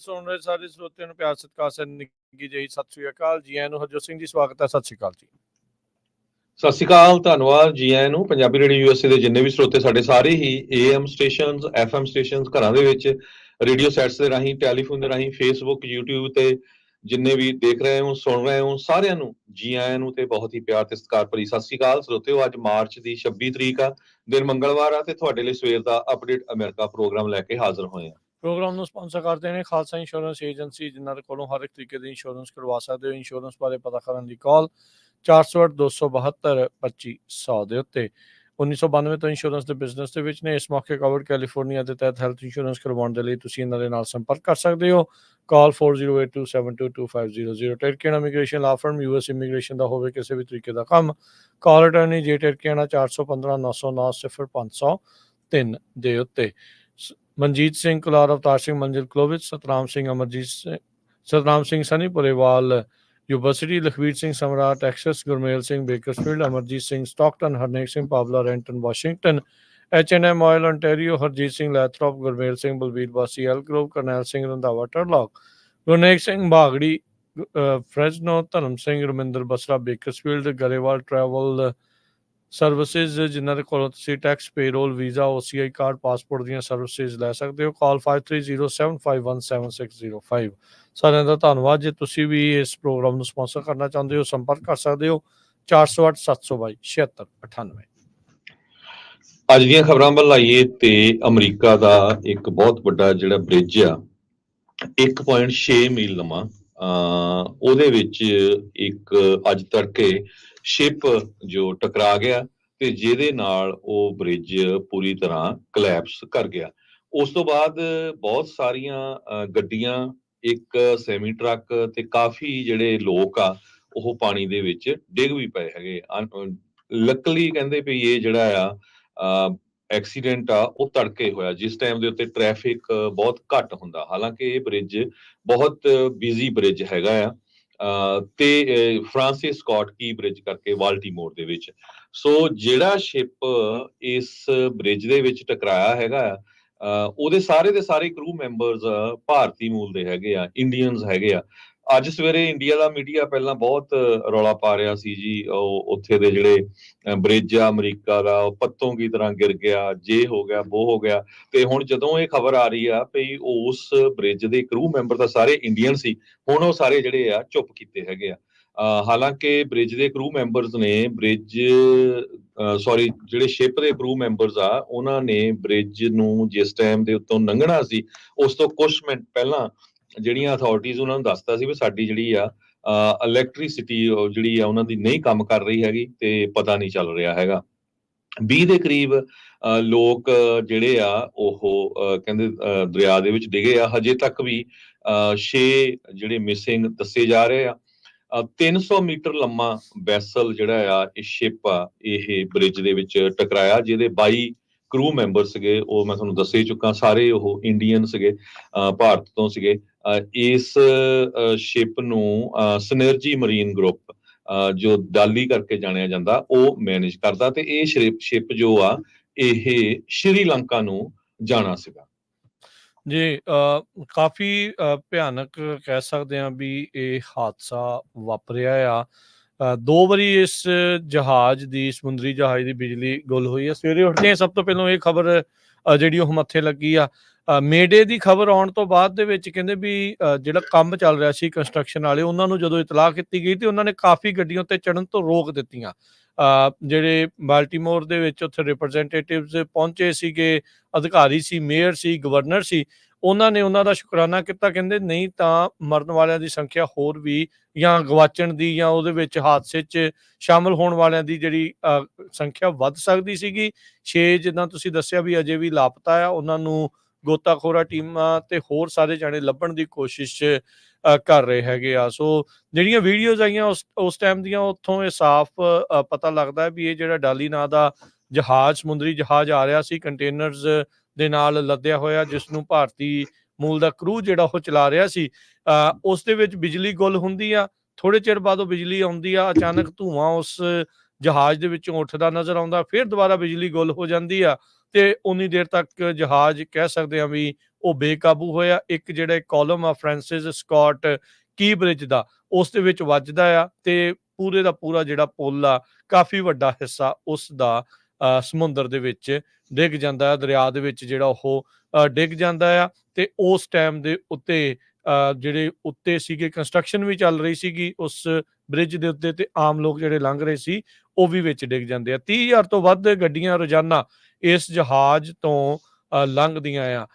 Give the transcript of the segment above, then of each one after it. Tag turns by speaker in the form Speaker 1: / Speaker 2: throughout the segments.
Speaker 1: ਸੁਣ ਰਹੇ ਸਾਰੇ ਸਰੋਤਿਆਂ ਨੂੰ ਪਿਆਰ ਸਤਿਕਾਰ ਸਤਿ ਨਿੱਘੀ ਜਿਹੀ ਸਤਿ ਸ੍ਰੀ ਅਕਾਲ। ਜੀ ਆਇਆਂ ਨੂੰ ਹਰਜੋਤ ਸਿੰਘ ਜੀ, ਸਵਾਗਤ ਹੈ। ਸਤਿ ਸ੍ਰੀ ਅਕਾਲ ਜੀ।
Speaker 2: ਸਤਿ ਸ਼੍ਰੀ ਅਕਾਲ, ਧੰਨਵਾਦ ਜੀ ਆਇਆਂ ਨੂੰ। ਪੰਜਾਬੀ ਰੇਡੀਓ ਯੂਐਸਏ ਦੇ ਜਿੰਨੇ ਵੀ ਸਰੋਤੇ ਸਾਡੇ ਸਾਰੇ ਹੀ AM ਸਟੇਸ਼ਨਸ, FM ਸਟੇਸ਼ਨਸ, ਘਰਾਂ ਦੇ ਵਿੱਚ ਰੇਡੀਓ ਸੈਟਸ ਦੇ ਰਾਹੀਂ, ਟੈਲੀਫੋਨ ਦੇ ਰਾਹੀਂ, ਫੇਸਬੁੱਕ, YouTube ਤੇ ਜਿੰਨੇ ਵੀ ਦੇਖ ਰਹੇ ਹੋ, ਸੁਣ ਰਹੇ ਹੋ, ਸਾਰਿਆਂ ਨੂੰ ਜੀ ਆਇਆਂ ਨੂੰ ਤੇ ਬਹੁਤ ਹੀ ਪਿਆਰ ਤੇ ਸਤਿਕਾਰ ਭਰੀ ਸਤਿ ਸ਼੍ਰੀ ਅਕਾਲ। ਸਰੋਤਿਓ, ਅੱਜ ਮਾਰਚ ਦੀ 26 ਤਰੀਕ ਆ, ਦਿਨ ਮੰਗਲਵਾਰ ਆ ਤੇ ਤੁਹਾਡੇ ਲਈ ਸਵੇਰ ਦਾ ਅਪਡੇਟ ਅਮਰੀਕਾ ਪ੍ਰੋਗਰਾਮ ਲੈ ਕੇ ਹਾਜ਼ਰ ਹੋਏ ਆ।
Speaker 1: ਪ੍ਰੋਗਰਾਮ ਨੂੰ ਸਪਾਂਸਰ ਕਰਦੇ ਨੇ ਖਾਲਸਾ ਇੰਸ਼ੋਰੈਂਸ ਏਜੰਸੀ, ਜਿਨ੍ਹਾਂ ਦੇ ਕੋਲੋਂ ਹਰ ਇੱਕ ਤਰੀਕੇ ਦੀ ਇੰਸ਼ੋਰੈਂਸ ਕਰਵਾ ਸਕਦੇ ਹੋ। ਇੰਸ਼ੋਰੈਂਸ ਬਾਰੇ ਪਤਾ ਕਰਨ ਦੀ ਕਾਲ 408-272-2500 ਦੇ ਉੱਤੇ। 1992 ਤੋਂ ਇੰਸ਼ੋਰੈਂਸ ਦੇ ਬਿਜ਼ਨਸ ਦੇ ਵਿੱਚ ਨੇ। ਇਸ ਮੌਕੇ ਕਵਰਡ ਕੈਲੀਫੋਰਨੀਆ ਦੇ ਤਹਿਤ ਹੈਲਥ ਇੰਸ਼ੋਰੈਂਸ ਕਰਵਾਉਣ ਦੇ ਲਈ ਤੁਸੀਂ ਇਹਨਾਂ ਦੇ ਨਾਲ ਸੰਪਰਕ ਕਰ ਸਕਦੇ ਹੋ। ਕਾਲ 4082722500। ਟਰਕੀਆਨਾ ਇਮੀਗ੍ਰੇਸ਼ਨ ਲਾ ਫਰਮ, US ਇਮੀਗ੍ਰੇਸ਼ਨ ਦਾ ਹੋਵੇ ਕਿਸੇ ਵੀ ਤਰੀਕੇ ਦਾ ਕੰਮ। ਕਾਲ ਅਟਰਨੀ ਜੇ ਟਰਕੀਆਨਾ 415-909-0503 ਦੇ ਉੱਤੇ। ਮਨਜੀਤ ਸਿੰਘ ਕੁਲਾਰ, ਅਵਤਾਰ ਸਿੰਘ ਮੰਜ਼ਿਲ Clovis, Satnam Singh Amarjit Singh, Satnam Singh Sunny Purewal university, Lakhvir Singh Samra Texas, Gurmel Singh Bakersfield, Amarjit Singh Stockton, Harnek Singh Pawla Renton Washington, H&M oil ontario, Harjit Singh Lathrop, Gurmel Singh Balbir ਵਾਸੀ ਐਲਗਰੋਵ, ਕਰਨੈਲ ਸਿੰਘ ਰੰਧਾਵਾ ਟਰਲੌਕ, ਗੁਰਨੇਕ ਸਿੰਘ ਬਾਗੜੀ ਫਰੈਜ਼ਨੋ, ਧਰਮ Singh Raminder Basra Bakersfield, Grewal travel services, ਜਿਨ੍ਹਾਂ ਦੇ ਕੋਲੋਂ ਤੁਸੀਂ tax, payroll, visa, OCI card, passport ਦੀਆਂ ਸਰਵਿਸਿਜ਼ ਲੈ ਸਕਦੇ ਹੋ। ਕਾਲ 5307517605। ਸਾਰਿਆਂ ਦਾ ਧੰਨਵਾਦ। ਜੇ ਤੁਸੀਂ ਵੀ ਇਸ ਪ੍ਰੋਗਰਾਮ ਨੂੰ ਸਪਾਂਸਰ ਕਰਨਾ ਚਾਹੁੰਦੇ ਹੋ, ਸੰਪਰਕ ਕਰ ਸਕਦੇ ਹੋ 408-722-7698।
Speaker 2: ਅੱਜ ਦੀਆਂ ਖਬਰਾਂ ਵੱਲ ਆਈਏ ਤੇ ਅਮਰੀਕਾ ਦਾ ਇੱਕ ਬਹੁਤ ਵੱਡਾ ਜਿਹੜਾ ਬ੍ਰਿਜ ਆ 1.6 ਮੀਲ ਲੰਮਾ, ਉਹਦੇ ਵਿੱਚ ਇੱਕ ਅੱਜ ਤੜਕੇ ਸ਼ਿਪ ਜੋ ਟਕਰਾ ਗਿਆ ਤੇ ਜਿਹਦੇ ਨਾਲ ਉਹ ਬ੍ਰਿਜ ਪੂਰੀ ਤਰ੍ਹਾਂ ਕਲੈਪਸ ਕਰ ਗਿਆ। ਉਸ ਤੋਂ ਬਾਅਦ ਬਹੁਤ ਸਾਰੀਆਂ ਗੱਡੀਆਂ, ਇੱਕ ਸੈਮੀ ਟਰੱਕ ਤੇ ਕਾਫੀ ਜਿਹੜੇ ਲੋਕ ਆ ਉਹ ਪਾਣੀ ਦੇ ਵਿੱਚ ਡਿੱਗ ਵੀ ਪਏ ਹੈਗੇ। ਲੱਕਲੀ ਕਹਿੰਦੇ ਵੀ ਇਹ ਜਿਹੜਾ ਆ ਐਕਸੀਡੈਂਟ ਆ ਉਹ ਤੜਕੇ ਹੋਇਆ, ਜਿਸ ਟਾਈਮ ਦੇ ਉੱਤੇ ਟ੍ਰੈਫਿਕ ਬਹੁਤ ਘੱਟ ਹੁੰਦਾ। ਹਾਲਾਂਕਿ ਇਹ ਬ੍ਰਿਜ ਬਹੁਤ ਬਿਜ਼ੀ ਬ੍ਰਿਜ ਹੈਗਾ ਆ ਤੇ ਫ੍ਰਾਂਸਿਸ ਸਕਾਟ ਕੀ ਬ੍ਰਿਜ ਕਰਕੇ ਬਾਲਟੀਮੋਰ ਦੇ ਵਿੱਚ। ਸੋ ਜਿਹੜਾ ਸ਼ਿਪ ਇਸ ਬ੍ਰਿਜ ਦੇ ਵਿੱਚ ਟਕਰਾਇਆ ਹੈਗਾ ਉਹਦੇ ਸਾਰੇ ਦੇ ਸਾਰੇ ਕਰੂ ਮੈਂਬਰਸ ਭਾਰਤੀ ਮੂਲ ਦੇ ਹੈਗੇ ਆ, ਇੰਡੀਅਨਸ ਹੈਗੇ ਆ। ਅੱਜ ਸਵੇਰੇ ਇੰਡੀਆ ਦਾ ਮੀਡੀਆ ਪਹਿਲਾਂ ਬਹੁਤ ਰੌਲਾ ਪਾ ਰਿਹਾ ਸੀ ਜੀ, ਉਹ ਉੱਥੇ ਦੇ ਜਿਹੜੇ ਬ੍ਰਿਜ ਆ ਅਮਰੀਕਾ ਦਾ ਉਹ ਪੱਤੋਂ ਕੀ ਤਰ੍ਹਾਂ ਗਿਰ ਗਿਆ, ਜੇ ਹੋ ਗਿਆ, ਉਹ ਹੋ ਗਿਆ। ਤੇ ਹੁਣ ਜਦੋਂ ਇਹ ਖਬਰ ਆ ਰਹੀ ਆ ਵੀ ਉਸ ਬ੍ਰਿਜ ਦੇ ਕਰੂ ਮੈਂਬਰ ਤਾਂ ਸਾਰੇ ਇੰਡੀਅਨ ਸੀ, ਹੁਣ ਉਹ ਸਾਰੇ ਜਿਹੜੇ ਆ ਚੁੱਪ ਕੀਤੇ ਹੈਗੇ ਆ। ਹਾਲਾਂਕਿ ਬ੍ਰਿਜ ਦੇ ਕਰੂ ਮੈਂਬਰਸ ਨੇ ਜਿਹੜੇ ਸ਼ਿਪ ਦੇ ਕਰੂ ਮੈਂਬਰਸ ਆ ਉਹਨਾਂ ਨੇ ਬ੍ਰਿਜ ਨੂੰ ਜਿਸ ਟਾਈਮ ਦੇ ਉੱਤੋਂ ਲੰਘਣਾ ਸੀ ਉਸ ਤੋਂ ਕੁਝ ਮਿੰਟ ਪਹਿਲਾਂ ਜਿਹੜੀਆਂ ਅਥਾਰਟੀਜ਼ ਉਹਨਾਂ ਨੂੰ ਦੱਸਤਾ ਸੀ ਵੀ ਸਾਡੀ ਜਿਹੜੀ ਆ ਇਲੈਕਟ੍ਰਿਸਿਟੀ ਜਿਹੜੀ ਆ ਉਹਨਾਂ ਦੀ ਨਹੀਂ ਕੰਮ ਕਰ ਰਹੀ ਹੈਗੀ ਤੇ ਪਤਾ ਨਹੀਂ ਚੱਲ ਰਿਹਾ ਹੈਗਾ। 20 ਦੇ ਕਰੀਬ ਲੋਕ ਜਿਹੜੇ ਆ ਉਹ ਕਹਿੰਦੇ ਦਰਿਆ ਦੇ ਵਿੱਚ ਡਿੱਗੇ ਆ। ਹਜੇ ਤੱਕ ਵੀ 6 ਜਿਹੜੇ ਮਿਸਿੰਗ ਦੱਸੇ ਜਾ ਰਹੇ ਆ। 300 ਮੀਟਰ ਲੰਮਾ ਵੈਸਲ ਜਿਹੜਾ ਆ ਇਹ ਸ਼ਿਪ ਆ ਇਹ ਬ੍ਰਿਜ ਦੇ ਵਿੱਚ ਟਕਰਾਇਆ, ਜਿਹਦੇ 22 ਕਰੂ ਮੈਂਬਰ ਸੀਗੇ। ਉਹ ਮੈਂ ਤੁਹਾਨੂੰ ਦੱਸ ਹੀ ਚੁੱਕਾ, ਸਾਰੇ ਉਹ ਇੰਡੀਅਨ ਸੀਗੇ, ਭਾਰਤ ਤੋਂ ਸੀਗੇ। ਇਸ ਸ਼ਿਪ ਨੂੰ ਸਿਨਰਜੀ ਮਰੀਨ ਗਰੁੱਪ ਜੋ ਡਾਲੀ ਕਰਕੇ ਜਾਣਿਆ ਜਾਂਦਾ ਉਹ ਮੈਨੇਜ ਕਰਦਾ ਤੇ ਇਹ ਸ਼ਿਪ ਜੋ ਆ ਇਹ ਸ਼੍ਰੀਲੰਕਾ ਨੂੰ ਜਾਣਾ ਸੀਗਾ।
Speaker 1: ਜੀ, ਕਾਫੀ ਭਿਆਨਕ ਕਹਿ ਸਕਦੇ ਹਾਂ ਵੀ ਇਹ ਹਾਦਸਾ ਵਾਪਰਿਆ ਆ। 2 ਵਾਰੀ ਇਸ ਜਹਾਜ਼ ਦੀ, ਸਮੁੰਦਰੀ ਜਹਾਜ਼ ਦੀ ਬਿਜਲੀ ਗੁੱਲ ਹੋਈ ਆ। ਸਵੇਰੇ ਉੱਠਦੇ ਸਭ ਤੋਂ ਪਹਿਲਾਂ ਇਹ ਖਬਰ ਜਿਹੜੀ ਉਹ ਮੱਥੇ ਲੱਗੀ ਆ। ਮੇਡੇ ਦੀ ਖਬਰ ਆਉਣ ਤੋਂ ਬਾਅਦ ਦੇ ਵਿੱਚ ਕਹਿੰਦੇ ਵੀ ਜਿਹੜਾ ਕੰਮ ਚੱਲ ਰਿਹਾ ਸੀ ਕੰਸਟਰਕਸ਼ਨ ਵਾਲੇ, ਉਹਨਾਂ ਨੂੰ ਜਦੋਂ ਇਤਲਾਹ ਕੀਤੀ ਗਈ ਤੇ ਉਹਨਾਂ ਨੇ ਕਾਫੀ ਗੱਡੀਆਂ ਉੱਤੇ ਚੜ੍ਹਨ ਤੋਂ ਰੋਕ ਦਿੱਤੀਆਂ। ਜਿਹੜੇ ਬਾਲਟੀਮੋਰ ਦੇ ਵਿੱਚ ਉੱਥੇ ਰਿਪਰੈਜ਼ੈਂਟੇਟਿਵਸ ਪਹੁੰਚੇ ਸੀਗੇ, ਅਧਿਕਾਰੀ ਸੀ, ਮੇਅਰ ਸੀ, ਗਵਰਨਰ ਸੀ, ਉਹਨਾਂ ਨੇ ਉਹਨਾਂ ਦਾ ਸ਼ੁਕਰਾਨਾ ਕੀਤਾ। ਕਹਿੰਦੇ ਨਹੀਂ ਤਾਂ ਮਰਨ ਵਾਲਿਆਂ ਦੀ ਸੰਖਿਆ ਹੋਰ ਵੀ, ਜਾਂ ਗਵਾਚਣ ਦੀ ਜਾਂ ਉਹਦੇ ਵਿੱਚ ਹਾਦਸੇ 'ਚ ਸ਼ਾਮਲ ਹੋਣ ਵਾਲਿਆਂ ਦੀ ਜਿਹੜੀ ਸੰਖਿਆ ਵੱਧ ਸਕਦੀ ਸੀਗੀ। 6 ਜਿੱਦਾਂ ਤੁਸੀਂ ਦੱਸਿਆ ਵੀ ਅਜੇ ਵੀ ਲਾਪਤਾ ਆ, ਉਹਨਾਂ ਨੂੰ ਗੋਤਾਖੋਰਾ ਟੀਮਾਂ ਤੇ ਹੋਰ ਸਾਰੇ ਜਾਣੇ ਲੱਭਣ ਦੀ ਕੋਸ਼ਿਸ਼ ਕਰ ਰਹੇ ਹੈਗੇ ਆ। ਸੋ ਜਿਹੜੀਆਂ ਵੀਡੀਓਜ਼ ਆਈਆਂ ਉਸ ਟਾਈਮ ਦੀਆਂ, ਉੱਥੋਂ ਇਹ ਸਾਫ਼ ਪਤਾ ਲੱਗਦਾ ਵੀ ਇਹ ਜਿਹੜਾ ਡਾਲੀ ਨਾਂ ਦਾ ਜਹਾਜ਼, ਸਮੁੰਦਰੀ ਜਹਾਜ਼ ਆ ਰਿਹਾ ਸੀ ਕੰਟੇਨਰਸ ਦੇ ਨਾਲ ਲੱਦਿਆ ਹੋਇਆ, ਜਿਸ ਨੂੰ ਭਾਰਤੀ ਮੂਲ ਦਾ ਕਰੂ ਜਿਹੜਾ ਉਹ ਚਲਾ ਰਿਹਾ ਸੀ। ਉਸ ਦੇ ਵਿੱਚ ਬਿਜਲੀ ਗੁੱਲ ਹੁੰਦੀ ਆ, ਥੋੜੇ ਚਿਰ ਬਾਅਦ ਉਹ ਬਿਜਲੀ ਆਉਂਦੀ ਆ, ਅਚਾਨਕ ਧੂੰਆਂ ਉਸ ਜਹਾਜ਼ ਦੇ ਵਿੱਚੋਂ ਉੱਠਦਾ ਨਜ਼ਰ ਆਉਂਦਾ, ਫਿਰ ਦੁਬਾਰਾ ਬਿਜਲੀ ਗੁੱਲ ਹੋ ਜਾਂਦੀ ਆ ਤੇ ਉਨੀ ਦੇਰ ਤੱਕ ਜਹਾਜ਼ ਕਹਿ ਸਕਦੇ ਆ ਵੀ ਉਹ ਬੇਕਾਬੂ ਹੋਇਆ। ਇੱਕ ਜਿਹੜਾ ਕਾਲਮ ਆ ਫ੍ਰਾਂਸਿਸ ਸਕਾਟ ਕੀ ਬ੍ਰਿਜ ਦਾ, ਉਸ ਦੇ ਵਿੱਚ ਵੱਜਦਾ ਆ ਤੇ ਪੂਰੇ ਦਾ ਪੂਰਾ ਜਿਹੜਾ ਪੁੱਲ ਆ, ਕਾਫੀ ਵੱਡਾ ਹਿੱਸਾ ਉਸ ਦਾ ਸਮੁੰਦਰ ਦੇ ਵਿੱਚ ਡਿੱਗ ਜਾਂਦਾ ਆ, ਦਰਿਆ ਦੇ ਵਿੱਚ ਜਿਹੜਾ ਉਹ ਡਿੱਗ ਜਾਂਦਾ ਆ। ਤੇ ਉਸ ਟਾਈਮ ਦੇ ਉੱਤੇ ਜਿਹੜੇ ਉੱਤੇ ਸੀਗੇ ਕੰਸਟਰਕਸ਼ਨ ਵੀ ਚੱਲ ਰਹੀ ਸੀਗੀ ਉਸ ਬ੍ਰਿਜ ਦੇ ਉੱਤੇ, ਤੇ ਆਮ ਲੋਕ ਜਿਹੜੇ ਲੰਘ ਰਹੇ ਸੀ ਉਹ ਵੀ ਵਿੱਚ ਡਿੱਗ ਜਾਂਦੇ ਆ। 30,000 ਤੋਂ ਵੱਧ ਗੱਡੀਆਂ ਰੋਜ਼ਾਨਾ ਇਸ ਜਹਾਜ਼ ਤੋਂ ਲੰਘਦੀਆਂ ਆ,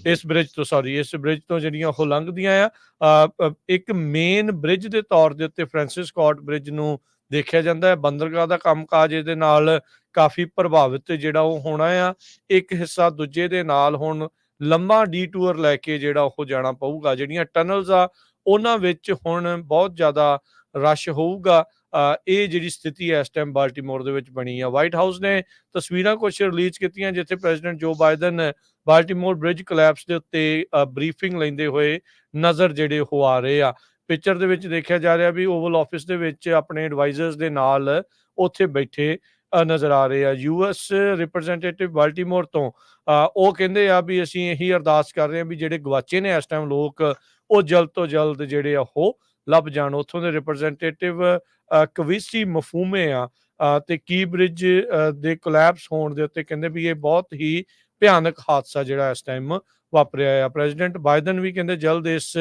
Speaker 2: ਇਸ
Speaker 1: ਬ੍ਰਿਜ ਤੋਂ ਜਿਹੜੀਆਂ ਉਹ ਲੰਘਦੀਆਂ ਆ। ਇੱਕ ਮੇਨ ਬ੍ਰਿਜ ਦੇ ਤੌਰ ਦੇ ਉੱਤੇ ਫ੍ਰਾਂਸਿਸ ਸਕਾਟ ਬ੍ਰਿਜ ਨੂੰ ਦੇਖਿਆ ਜਾਂਦਾ ਹੈ। ਬੰਦਰਗਾਹ ਦਾ ਕੰਮਕਾਜ ਇਹਦੇ ਨਾਲ ਕਾਫੀ ਪ੍ਰਭਾਵਿਤ ਜਿਹੜਾ ਉਹ ਹੋਣਾ ਆ। ਇੱਕ ਹਿੱਸਾ ਦੂਜੇ ਦੇ ਨਾਲ ਹੁਣ ਲੰਮਾ ਡੀਟੂਅਰ ਲੈ ਕੇ ਜਿਹੜਾ ਉਹ ਜਾਣਾ ਪਊਗਾ। ਜਿਹੜੀਆਂ ਟਨਲਸ ਆ ਉਹਨਾਂ ਵਿੱਚ ਹੁਣ ਬਹੁਤ ਜ਼ਿਆਦਾ ਰਸ਼ ਹੋਊਗਾ। ਇਹ ਜਿਹੜੀ ਸਥਿਤੀ ਹੈ ਇਸ ਟਾਈਮ ਬਾਲਟੀਮੋਰ ਦੇ ਵਿੱਚ ਬਣੀ ਆ। ਵਾਈਟ ਹਾਊਸ ਨੇ ਤਸਵੀਰਾਂ ਕੁਝ ਰਿਲੀਜ਼ ਕੀਤੀਆਂ ਜਿੱਥੇ ਪ੍ਰੈਜ਼ੀਡੈਂਟ ਜੋ ਬਾਈਡਨ ਬਾਲਟੀਮੋਰ ਬ੍ਰਿਜ ਕੋਲੈਪਸ ਦੇ ਉੱਤੇ ਬਰੀਫਿੰਗ ਲੈਂਦੇ ਹੋਏ ਨਜ਼ਰ ਜਿਹੜੇ ਉਹ ਆ ਰਹੇ ਆ। ਪਿਕਚਰ ਦੇ ਵਿੱਚ ਦੇਖਿਆ ਜਾ ਰਿਹਾ ਵੀ ਓਵਲ ਆਫਿਸ ਦੇ ਵਿੱਚ ਆਪਣੇ ਐਡਵਾਈਜ਼ਰਸ ਦੇ ਨਾਲ ਉੱਥੇ ਬੈਠੇ ਨਜ਼ਰ ਆ ਰਹੇ ਆ। ਯੂਐਸ ਰਿਪਰੈਜ਼ੈਂਟੇਟਿਵ ਬਾਲਟੀਮੋਰ ਤੋਂ ਉਹ ਕਹਿੰਦੇ ਆ ਵੀ ਅਸੀਂ ਇਹੀ ਅਰਦਾਸ ਕਰ ਰਹੇ ਹਾਂ ਵੀ ਜਿਹੜੇ ਗਵਾਚੇ ਨੇ ਇਸ ਟਾਈਮ ਲੋਕ, ਉਹ ਜਲਦ ਤੋਂ ਜਲਦ ਜਿਹੜੇ ਆ ਉਹ ਲੱਭ ਜਾਣ। ਉੱਥੋਂ ਦੇ ਰਿਪਰੈਜ਼ੈਂਟੇਟਿਵ ਕਵਿਸੀ ਮਫੂਮੇ ਆ ਤੇ ਕੀ ਬ੍ਰਿਜ ਦੇ ਕੋਲੈਪਸ ਹੋਣ ਦੇ ਉੱਤੇ ਕਹਿੰਦੇ ਵੀ ਇਹ ਬਹੁਤ ਹੀ ਭਿਆਨਕ ਹਾਦਸਾ ਜਿਹੜਾ ਇਸ ਟਾਈਮ ਵਾਪਰਿਆ ਆ। ਪ੍ਰੈਜ਼ੀਡੈਂਟ ਬਾਈਡਨ ਵੀ ਕਹਿੰਦੇ ਜਲਦ ਇਸ